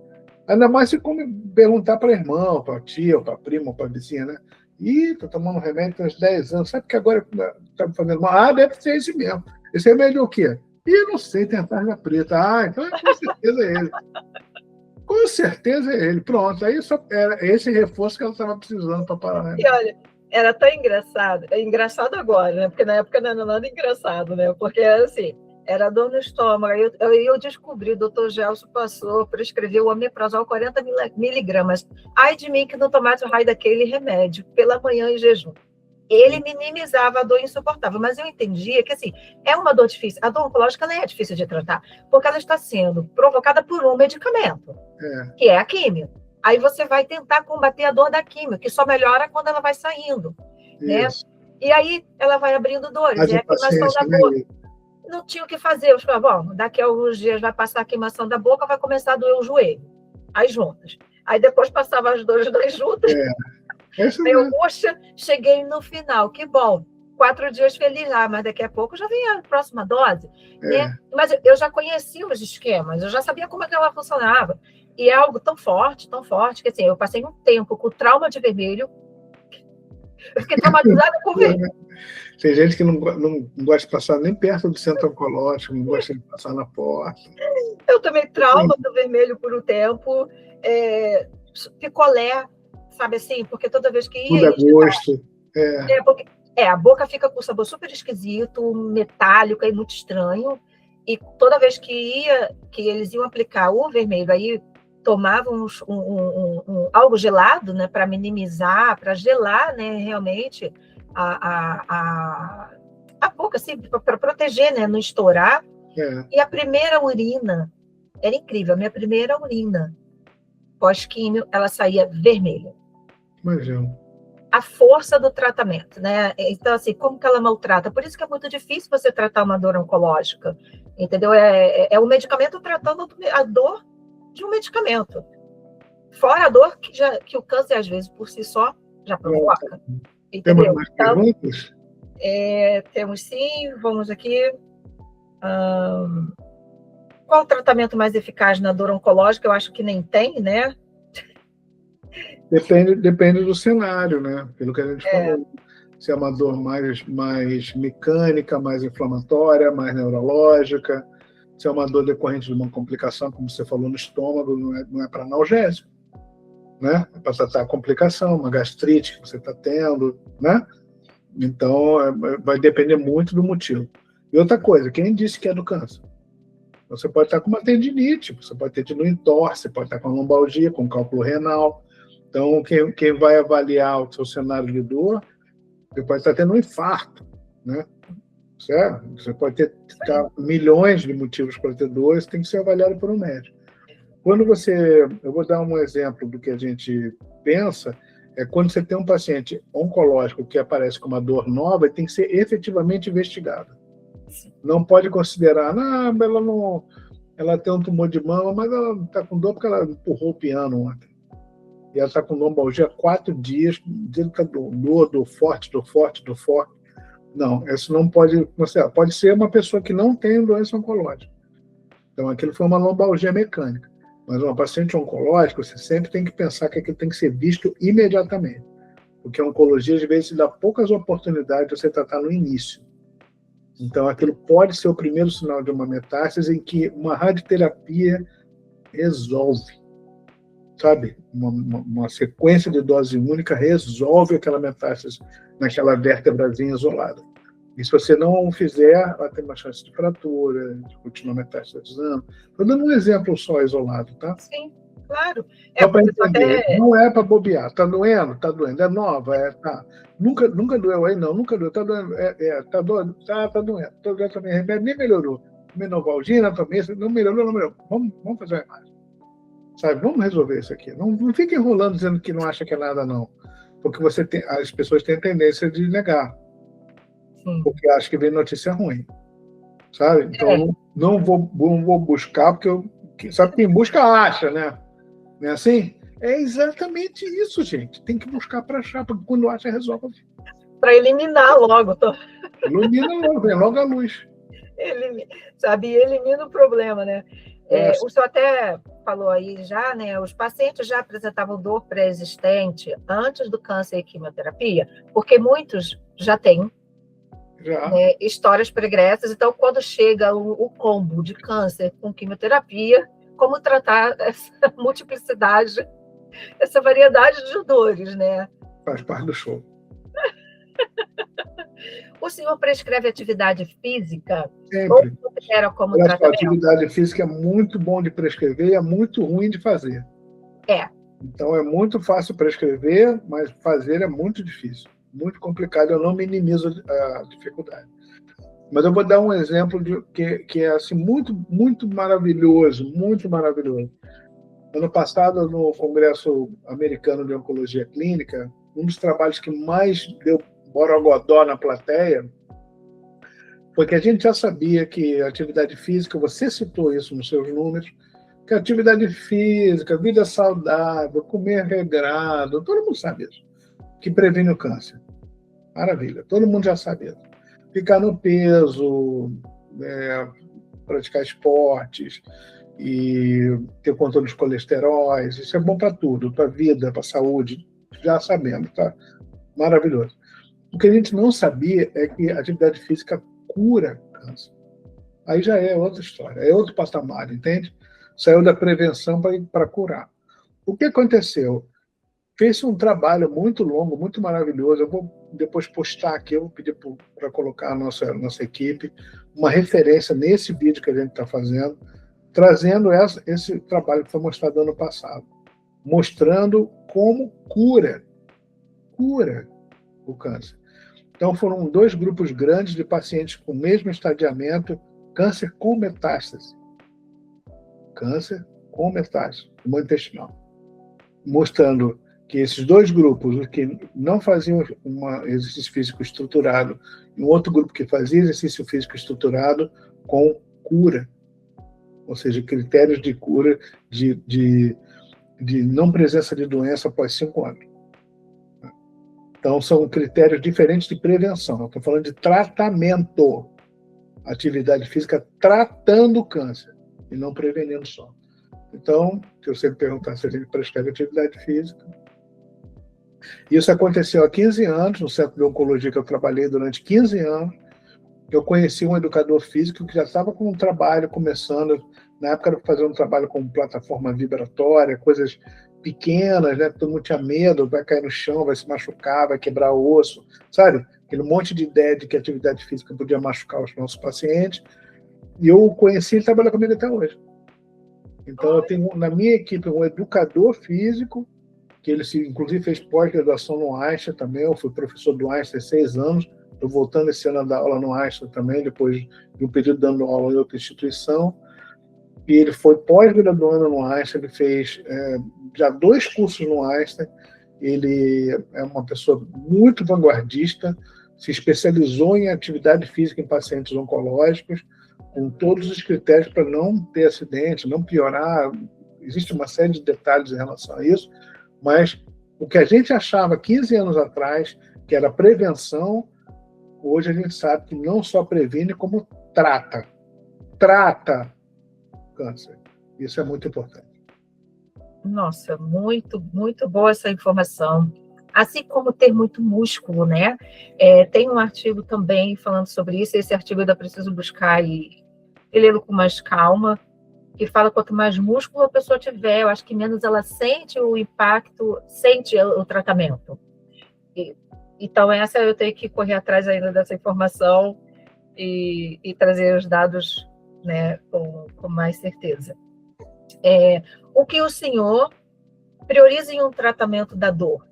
Ainda mais se perguntar para irmão, para tia, para primo, para vizinha, né? Tô tomando remédio há uns 10 anos, sabe que agora está me fazendo mal? Deve ser esse mesmo. Esse remédio é o quê? Não sei, tem a tarja preta. Então com certeza é ele. Com certeza é ele. Pronto, aí só era esse reforço que ela estava precisando para parar, né? E olha, era tão engraçado. É engraçado agora, né? Porque na época não era nada engraçado, né? Porque era assim, era dor no estômago. Aí eu descobri, o doutor Gelson passou, prescreveu o omeprazol 40 miligramas. Ai de mim que não tomasse o raio daquele remédio pela manhã em jejum. Ele minimizava a dor insuportável, mas eu entendia que, assim, é uma dor difícil. A dor oncológica ela é difícil de tratar, porque ela está sendo provocada por um medicamento, que é a químio. Aí você vai tentar combater a dor da químio, que só melhora quando ela vai saindo, né? E aí ela vai abrindo dores, a queimação da boca. Não tinha o que fazer. Eu falava, bom, daqui a alguns dias vai passar a queimação da boca, vai começar a doer o joelho, as juntas. Aí depois passava as dores das juntas. Eu, poxa, cheguei no final, que bom. 4 dias feliz lá, mas daqui a pouco já vem a próxima dose. Né? Mas eu já conhecia os esquemas, eu já sabia como é que ela funcionava. E é algo tão forte, que assim, eu passei um tempo com trauma de vermelho. Eu fiquei traumatizada com vermelho. Tem gente que não gosta de passar nem perto do centro oncológico, não gosta de passar na porta. Eu também trauma do vermelho por um tempo. Picolé, sabe assim? Porque toda vez que ia... Tudo é gosto. Porque a boca fica com sabor super esquisito, metálico, muito estranho. E toda vez que eles iam aplicar o vermelho, aí tomavam algo gelado, né, para minimizar, para gelar, né, realmente a boca, assim, para proteger, né, não estourar. E a primeira urina era incrível. A minha primeira urina pós-químio, ela saía vermelha. Imagina. A força do tratamento, né? Então, assim, como que ela maltrata? Por isso que é muito difícil você tratar uma dor oncológica, entendeu? É um medicamento tratando a dor de um medicamento. Fora a dor que o câncer, às vezes, por si só, já provoca. Entendeu? Temos mais perguntas? Temos sim, vamos aqui. Qual o tratamento mais eficaz na dor oncológica? Eu acho que nem tem, né? Depende do cenário, né? Pelo que a gente falou. Se é uma dor mais mecânica, mais inflamatória, mais neurológica, se é uma dor decorrente de uma complicação, como você falou, no estômago, não é para analgésico, né? É para tratar a complicação, uma gastrite que você está tendo, né? Então, vai depender muito do motivo. E outra coisa, quem disse que é do câncer? Você pode estar com uma tendinite, você pode ter tido um entorse, pode estar com lombalgia, com cálculo renal. Então, quem vai avaliar o seu cenário de dor, você pode estar tendo um infarto, né? Certo? Você pode ter milhões de motivos para ter dor, isso tem que ser avaliado por um médico. Eu vou dar um exemplo do que a gente pensa, quando você tem um paciente oncológico que aparece com uma dor nova, ele tem que ser efetivamente investigado. Não pode considerar, ela tem um tumor de mama, mas ela está com dor porque ela empurrou o piano ontem. E ela está com lombalgia há 4 dias, dizendo que está dor forte. Não, isso não pode considerar. Pode ser uma pessoa que não tem doença oncológica. Então, aquilo foi uma lombalgia mecânica. Mas uma paciente oncológica, você sempre tem que pensar que aquilo tem que ser visto imediatamente. Porque a oncologia, às vezes, dá poucas oportunidades de você tratar no início. Então, aquilo pode ser o primeiro sinal de uma metástase em que uma radioterapia resolve, sabe? Uma sequência de dose única resolve aquela metástase naquela vértebrazinha isolada. E se você não o fizer, vai ter uma chance de fratura, de continuar metastasizando. Estou dando um exemplo só isolado, tá? Sim, claro. Só para entender, não é para bobear. Está doendo? Está doendo. É nova? Tá. Nunca doeu aí, não. Nunca doeu. Está doendo? Está doendo? Tá doendo. Está doendo também. Remédio nem melhorou. Menovalgina também, não melhorou, não melhorou. Vamos fazer uma imagem. Sabe? Vamos resolver isso aqui. Não fique enrolando dizendo que não acha que é nada, não. Porque as pessoas têm a tendência de negar. Sim. Porque acham que vem notícia ruim. Sabe? Então, não vou buscar, porque sabe, quem busca acha, né? Não é assim? É exatamente isso, gente. Tem que buscar para achar, porque quando acha, resolve. Para eliminar logo. Elimina logo, vem logo a luz. Elimina o problema, né? O senhor até falou aí já, né? Os pacientes já apresentavam dor pré-existente antes do câncer e quimioterapia, porque muitos já têm né, histórias pregressas. Então, quando chega o combo de câncer com quimioterapia, como tratar essa multiplicidade, essa variedade de dores, né? Faz parte do show. O senhor prescreve atividade física? Sempre. Ou considera como tratamento? A atividade física é muito bom de prescrever e é muito ruim de fazer. Então, é muito fácil prescrever, mas fazer é muito difícil. Muito complicado. Eu não minimizo a dificuldade. Mas eu vou dar um exemplo que é assim, muito, muito maravilhoso, muito maravilhoso. Ano passado, no Congresso Americano de Oncologia Clínica, um dos trabalhos que mais deu borogodó na plateia foi que a gente já sabia que a atividade física, você citou isso nos seus números, que a atividade física, vida saudável, comer regrado, todo mundo sabe isso, que previne o câncer. Maravilha, todo mundo já sabe isso. Ficar no peso, praticar esportes e ter controle dos colesteróis, isso é bom para tudo, para a vida, para a saúde, já sabemos, tá? Maravilhoso. O que a gente não sabia é que a atividade física cura câncer. Aí já é outra história, é outro patamar, entende? Saiu da prevenção para curar. O que aconteceu? Fez um trabalho muito longo, muito maravilhoso. Eu vou depois postar aqui, eu vou pedir para colocar a nossa equipe, uma referência nesse vídeo que a gente está fazendo, trazendo esse trabalho que foi mostrado ano passado, mostrando como cura o câncer. Então, foram 2 grupos grandes de pacientes com o mesmo estadiamento, câncer com metástase. Câncer com metástase, intestinal. Mostrando que esses 2 grupos, os que não faziam um exercício físico estruturado, e um outro grupo que fazia exercício físico estruturado com cura. Ou seja, critérios de cura, de não presença de doença após 5 anos. Então, são critérios diferentes de prevenção. Estou falando de tratamento. Atividade física tratando o câncer, e não prevenindo só. Então, se eu sempre perguntar se a gente prescreve atividade física. Isso aconteceu há 15 anos, no Centro de Oncologia que eu trabalhei durante 15 anos. Eu conheci um educador físico que já estava com um trabalho começando, na época era fazer um trabalho com plataforma vibratória, coisas pequenas, né? Todo mundo tinha medo, vai cair no chão, vai se machucar, vai quebrar o osso, sabe? Aquele monte de ideia de que a atividade física podia machucar os nossos pacientes. E eu o conheci, ele trabalha comigo até hoje. Então, eu tenho na minha equipe um educador físico, que ele inclusive fez pós-graduação no Einstein também, eu fui professor do Einstein há 6 anos, estou voltando esse ano a dar aula no Einstein também, depois de um período dando aula em outra instituição. E ele foi pós-graduando no Einstein, ele fez já 2 cursos no Einstein, ele é uma pessoa muito vanguardista, se especializou em atividade física em pacientes oncológicos, com todos os critérios para não ter acidente, não piorar. Existe uma série de detalhes em relação a isso, mas o que a gente achava 15 anos atrás, que era prevenção, hoje a gente sabe que não só previne, como trata câncer. Isso é muito importante. Nossa, muito, muito boa essa informação. Assim como ter muito músculo, né? Tem um artigo também falando sobre isso, esse artigo eu ainda preciso buscar e lê-lo com mais calma, que fala quanto mais músculo a pessoa tiver, eu acho que menos ela sente o impacto, sente o tratamento. Então, essa eu tenho que correr atrás ainda dessa informação e trazer os dados, né, com mais certeza. O que o senhor prioriza em um tratamento da dor?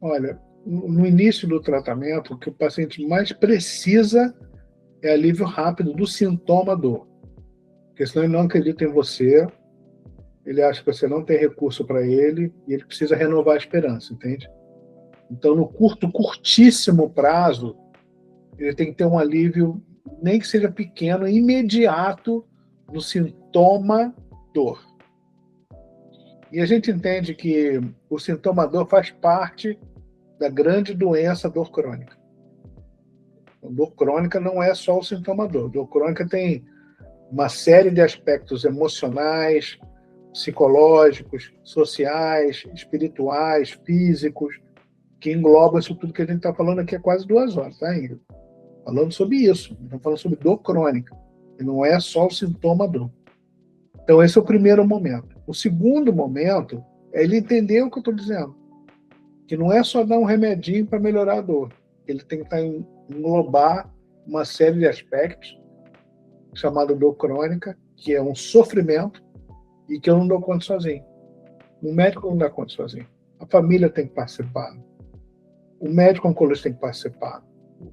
Olha, no início do tratamento, o que o paciente mais precisa é alívio rápido do sintoma dor. Porque senão ele não acredita em você, ele acha que você não tem recurso para ele e ele precisa renovar a esperança, entende? Então, no curtíssimo prazo, ele tem que ter um alívio, nem que seja pequeno, imediato, no sintoma dor. E a gente entende que o sintoma dor faz parte da grande doença dor crônica. A dor crônica não é só o sintoma dor. A dor crônica tem uma série de aspectos emocionais, psicológicos, sociais, espirituais, físicos, que englobam isso tudo que a gente está falando aqui há quase 2 horas, tá, Ingrid? Falando sobre isso. Estamos falando sobre dor crônica. E não é só o sintoma dor. Então, esse é o primeiro momento. O segundo momento é ele entender o que eu estou dizendo. Que não é só dar um remedinho para melhorar a dor. Ele tem que englobar uma série de aspectos, chamado dor crônica, que é um sofrimento e que eu não dou conta sozinho. O médico não dá conta sozinho. A família tem que participar. O médico oncologista tem que participar.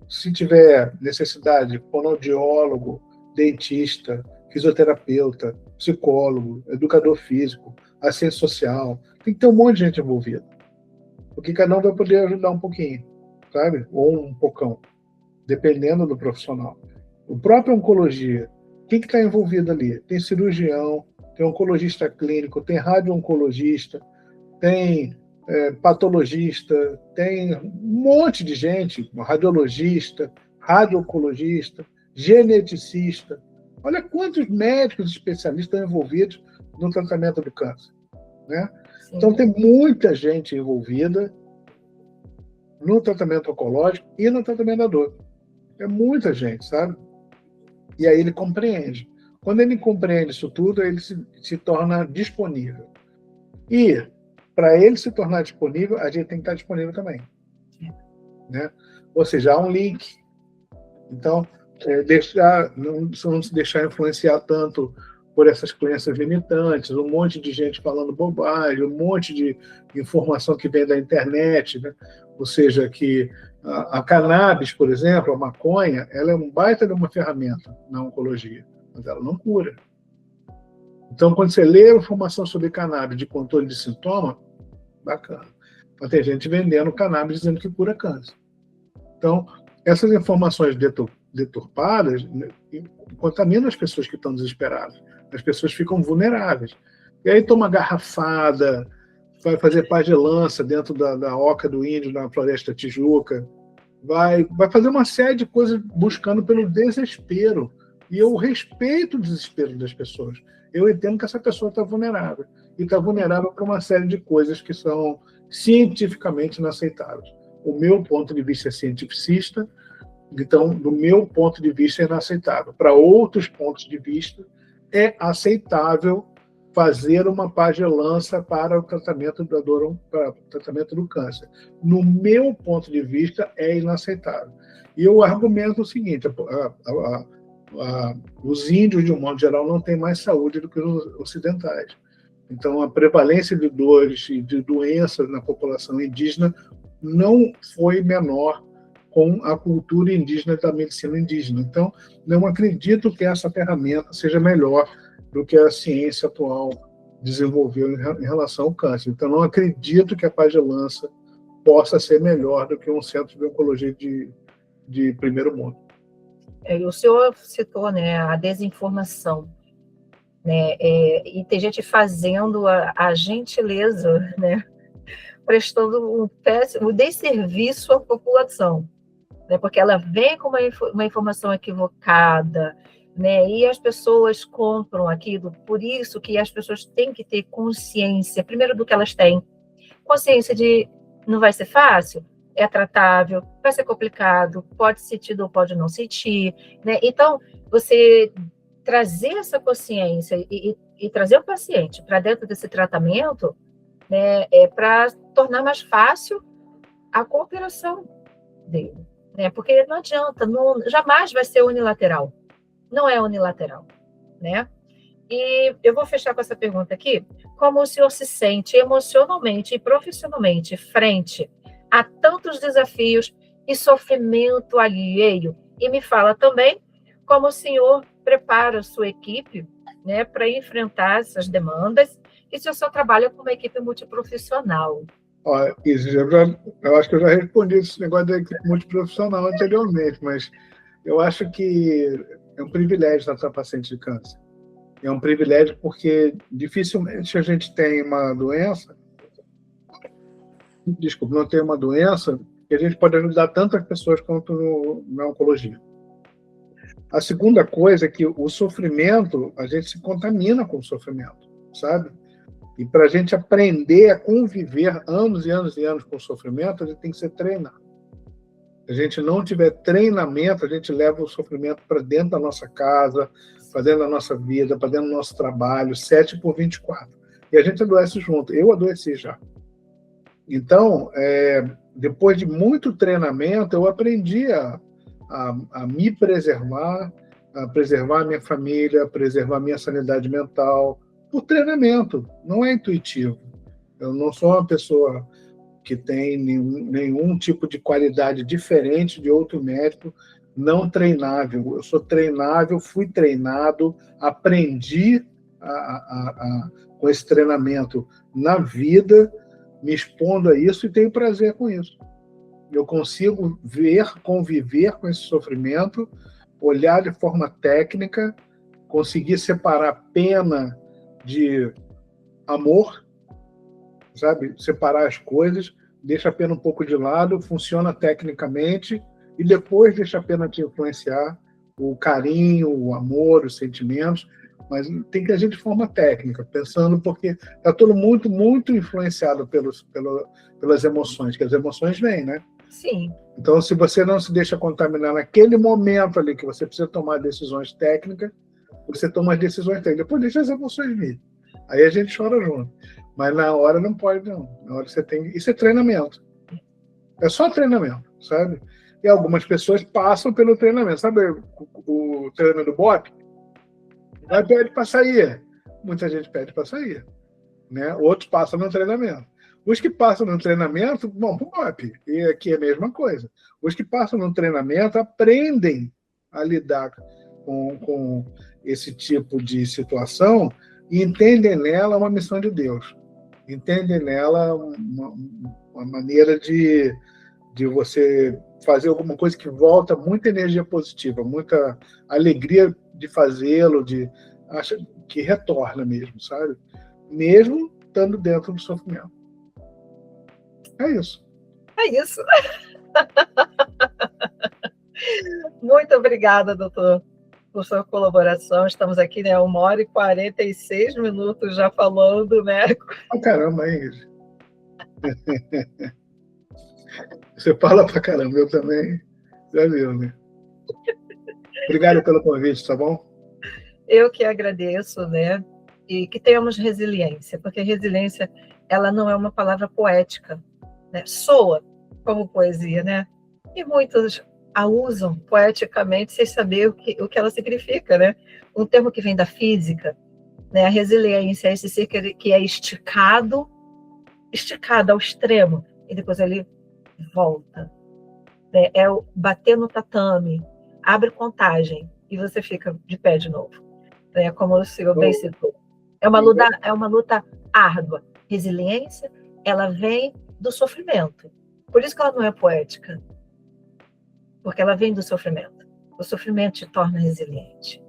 Se tiver necessidade, fonoaudiólogo, dentista, fisioterapeuta, psicólogo, educador físico, assistente social, tem que ter um monte de gente envolvida. Porque cada um vai poder ajudar um pouquinho, sabe? Ou um pocão, dependendo do profissional. O próprio oncologia, quem que está envolvido ali? Tem cirurgião, tem oncologista clínico, tem radio-oncologista, tem patologista, tem um monte de gente, radiologista, radio-oncologista, geneticista. Olha quantos médicos especialistas estão envolvidos no tratamento do câncer, né? Então, tem muita gente envolvida no tratamento oncológico e no tratamento da dor. É muita gente, sabe? E aí ele compreende. Quando ele compreende isso tudo, ele se torna disponível. E, para ele se tornar disponível, a gente tem que estar disponível também. Né? Ou seja, há um link. Então, não se deixar influenciar tanto por essas crenças limitantes, um monte de gente falando bobagem, um monte de informação que vem da internet, né? Ou seja, que a cannabis, por exemplo, a maconha, ela é um baita de uma ferramenta na oncologia, mas ela não cura. Então, quando você lê a informação sobre cannabis de controle de sintoma, bacana. Mas tem gente vendendo cannabis dizendo que cura câncer. Então, essas informações deturpadas contaminam as pessoas que estão desesperadas. As pessoas ficam vulneráveis. E aí toma garrafada, vai fazer pagelança dentro da oca do índio na Floresta Tijuca, vai fazer uma série de coisas buscando pelo desespero. E eu respeito o desespero das pessoas. Eu entendo que essa pessoa está vulnerável. E está vulnerável para uma série de coisas que são cientificamente inaceitáveis. O meu ponto de vista é cientificista, então, do meu ponto de vista, é inaceitável. Para outros pontos de vista, é aceitável fazer uma pagelança para o tratamento da dor, para o tratamento do câncer. No meu ponto de vista, é inaceitável. E eu argumento o seguinte: os índios, de um modo geral, não têm mais saúde do que os ocidentais. Então, a prevalência de dores e de doenças na população indígena não foi menor com a cultura indígena da medicina indígena. Então, não acredito que essa ferramenta seja melhor do que a ciência atual desenvolveu em relação ao câncer. Então, não acredito que a pagelança possa ser melhor do que um centro de oncologia de primeiro mundo. O senhor citou, né, a desinformação, né, e tem gente fazendo a gentileza, né, prestando um desserviço à população, né, porque ela vem com uma informação equivocada, né? E as pessoas compram aquilo, por isso que as pessoas têm que ter consciência, primeiro do que elas têm, consciência de não vai ser fácil, é tratável, vai ser complicado, pode sentir ou pode não sentir, né? Então, você trazer essa consciência e trazer o paciente para dentro desse tratamento, né, é para tornar mais fácil a cooperação dele, né? Porque não adianta, jamais vai ser unilateral. Não é unilateral, né? E eu vou fechar com essa pergunta aqui. Como o senhor se sente emocionalmente e profissionalmente frente a tantos desafios e sofrimento alheio? E me fala também como o senhor prepara a sua equipe, né, para enfrentar essas demandas e se o senhor trabalha com uma equipe multiprofissional. Ó, eu acho que eu já respondi esse negócio da equipe multiprofissional anteriormente, mas eu acho que é um privilégio tratar paciente de câncer. É um privilégio porque dificilmente a gente tem uma doença, não tem uma doença que a gente pode ajudar tantas pessoas quanto na oncologia. A segunda coisa é que o sofrimento, a gente se contamina com o sofrimento, sabe? E para a gente aprender a conviver anos e anos e anos com o sofrimento, a gente tem que ser treinado. Se a gente não tiver treinamento, a gente leva o sofrimento para dentro da nossa casa, para dentro da nossa vida, para dentro do nosso trabalho, 7/24. E a gente adoece junto. Eu adoeci já. Então, depois de muito treinamento, eu aprendi a me preservar, a preservar a minha família, a preservar a minha sanidade mental, por treinamento, não é intuitivo. Eu não sou uma pessoa que tem nenhum tipo de qualidade diferente de outro médico não treinável. Eu sou treinável, fui treinado, aprendi com esse treinamento na vida, me expondo a isso e tenho prazer com isso. Eu consigo conviver com esse sofrimento, olhar de forma técnica, conseguir separar pena de amor, sabe? Separar as coisas, deixa a pena um pouco de lado, funciona tecnicamente, e depois deixa a pena te influenciar, o carinho, o amor, os sentimentos, mas tem que agir de forma técnica, pensando, porque está todo muito, muito influenciado pelas emoções, que as emoções vêm, né? Sim. Então, se você não se deixa contaminar naquele momento ali que você precisa tomar decisões técnicas, você toma as decisões técnicas, depois deixa as emoções vir. Aí a gente chora junto. Mas na hora não pode, não. Na hora você tem... Isso é treinamento. É só treinamento, sabe? E algumas pessoas passam pelo treinamento. Sabe o treinamento do BOP? Vai pede para sair. Muita gente pede para sair. Né? Outros passam no treinamento. Os que passam no treinamento vão para o BOP. E aqui é a mesma coisa. Os que passam no treinamento aprendem a lidar com esse tipo de situação e entendem nela uma missão de Deus. Entendem nela uma maneira de você fazer alguma coisa que volta muita energia positiva, muita alegria de fazê-lo, que retorna mesmo, sabe? Mesmo estando dentro do sofrimento. É isso. É isso. Muito obrigada, doutor, por sua colaboração. Estamos aqui, né, 1h46 já falando, né? Caramba, hein? Você fala pra caramba, eu também. Já viu, né? Obrigado pelo convite, tá bom? Eu que agradeço, né? E que tenhamos resiliência, porque resiliência, ela não é uma palavra poética, né? Soa como poesia, né? E muitos a usam poeticamente sem saber o que ela significa, né? Um termo que vem da física, né? A resiliência é esse ser que é esticado ao extremo, e depois ele volta. Né? É o bater no tatame, abre contagem, e você fica de pé de novo. Né? Como o senhor bem citou. É uma luta árdua. Resiliência, ela vem do sofrimento. Por isso que ela não é poética. Porque ela vem do sofrimento. O sofrimento te torna resiliente.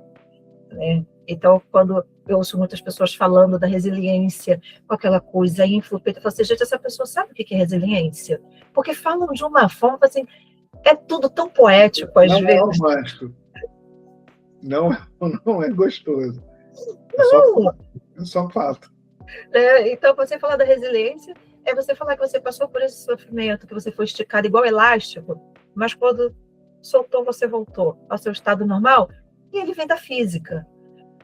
Né? Então, quando eu ouço muitas pessoas falando da resiliência, com aquela coisa influente, eu falo assim, gente, essa pessoa sabe o que é resiliência? Porque falam de uma forma assim, é tudo tão poético às vezes. Não, mágico. Não, não é gostoso. Não. É só fato. Então, você falar da resiliência é você falar que você passou por esse sofrimento, que você foi esticado igual elástico, mas quando soltou, você voltou ao seu estado normal, e ele vem da física,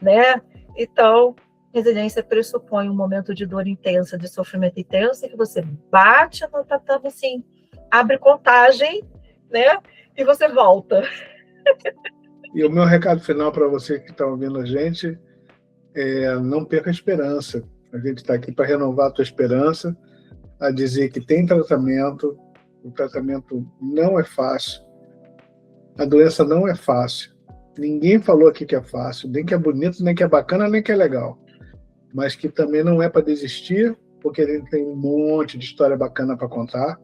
né? Então, resiliência pressupõe um momento de dor intensa, de sofrimento intenso, que você bate no tatame assim, abre contagem, né? E você volta. E o meu recado final para você que está ouvindo a gente é: não perca a esperança. A gente está aqui para renovar a tua esperança, a dizer que tem tratamento, o tratamento não é fácil, a doença não é fácil. Ninguém falou aqui que é fácil, nem que é bonito, nem que é bacana, nem que é legal. Mas que também não é para desistir, porque a gente tem um monte de história bacana para contar.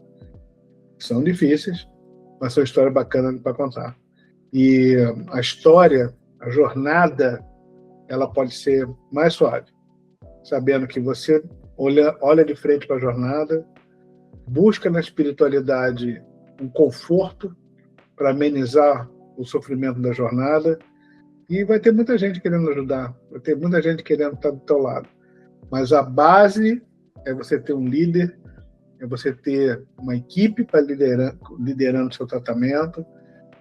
São difíceis, mas são histórias bacanas para contar. E a história, a jornada, ela pode ser mais suave, sabendo que você olha de frente para a jornada, busca na espiritualidade um conforto para amenizar o sofrimento da jornada, e vai ter muita gente querendo ajudar, vai ter muita gente querendo estar do teu lado. Mas a base é você ter um líder, é você ter uma equipe para liderando o seu tratamento,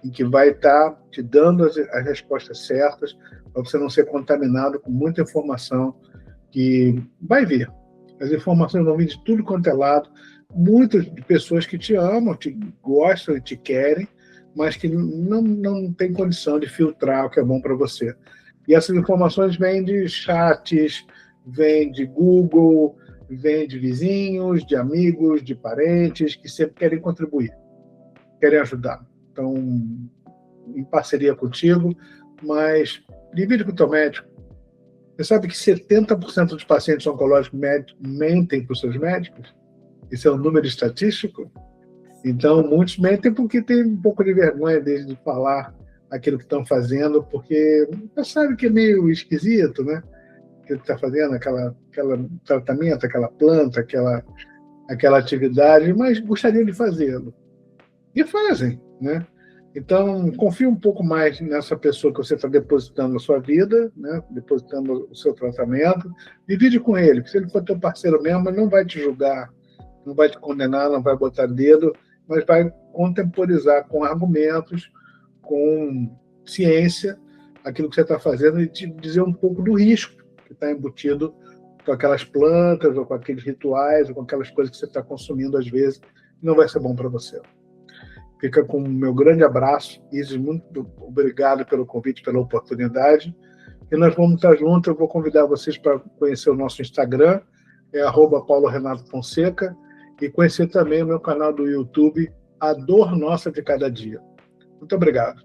em que vai estar te dando as respostas certas, para você não ser contaminado com muita informação que vai vir. As informações vão vir de tudo quanto é lado, muitas de pessoas que te amam, te gostam e te querem, mas que não tem condição de filtrar o que é bom para você. E essas informações vêm de chats, vêm de Google, vêm de vizinhos, de amigos, de parentes, que sempre querem contribuir, querem ajudar. Então, em parceria contigo, mas divide com o teu médico. Você sabe que 70% dos pacientes oncológicos mentem para os seus médicos? Isso é um número estatístico? Então, muitos mentem porque tem um pouco de vergonha deles de falar aquilo que estão fazendo, porque já sabe que é meio esquisito, né? Que ele está fazendo, aquela tratamento, aquela planta, aquela atividade, mas gostaria de fazê-lo. E fazem, né? Então, confie um pouco mais nessa pessoa que você está depositando a sua vida, né? Depositando o seu tratamento. Divide com ele, porque se ele for teu parceiro mesmo, ele não vai te julgar, não vai te condenar, não vai botar dedo, mas vai contemporizar com argumentos, com ciência, aquilo que você está fazendo e te dizer um pouco do risco que está embutido com aquelas plantas, ou com aqueles rituais, ou com aquelas coisas que você está consumindo às vezes, não vai ser bom para você. Fica com o meu grande abraço. Isis, muito obrigado pelo convite, pela oportunidade. E nós vamos estar juntos. Eu vou convidar vocês para conhecer o nosso Instagram, é @paulorenatofonseca, e conhecer também o meu canal do YouTube, A Dor Nossa de Cada Dia. Muito obrigado.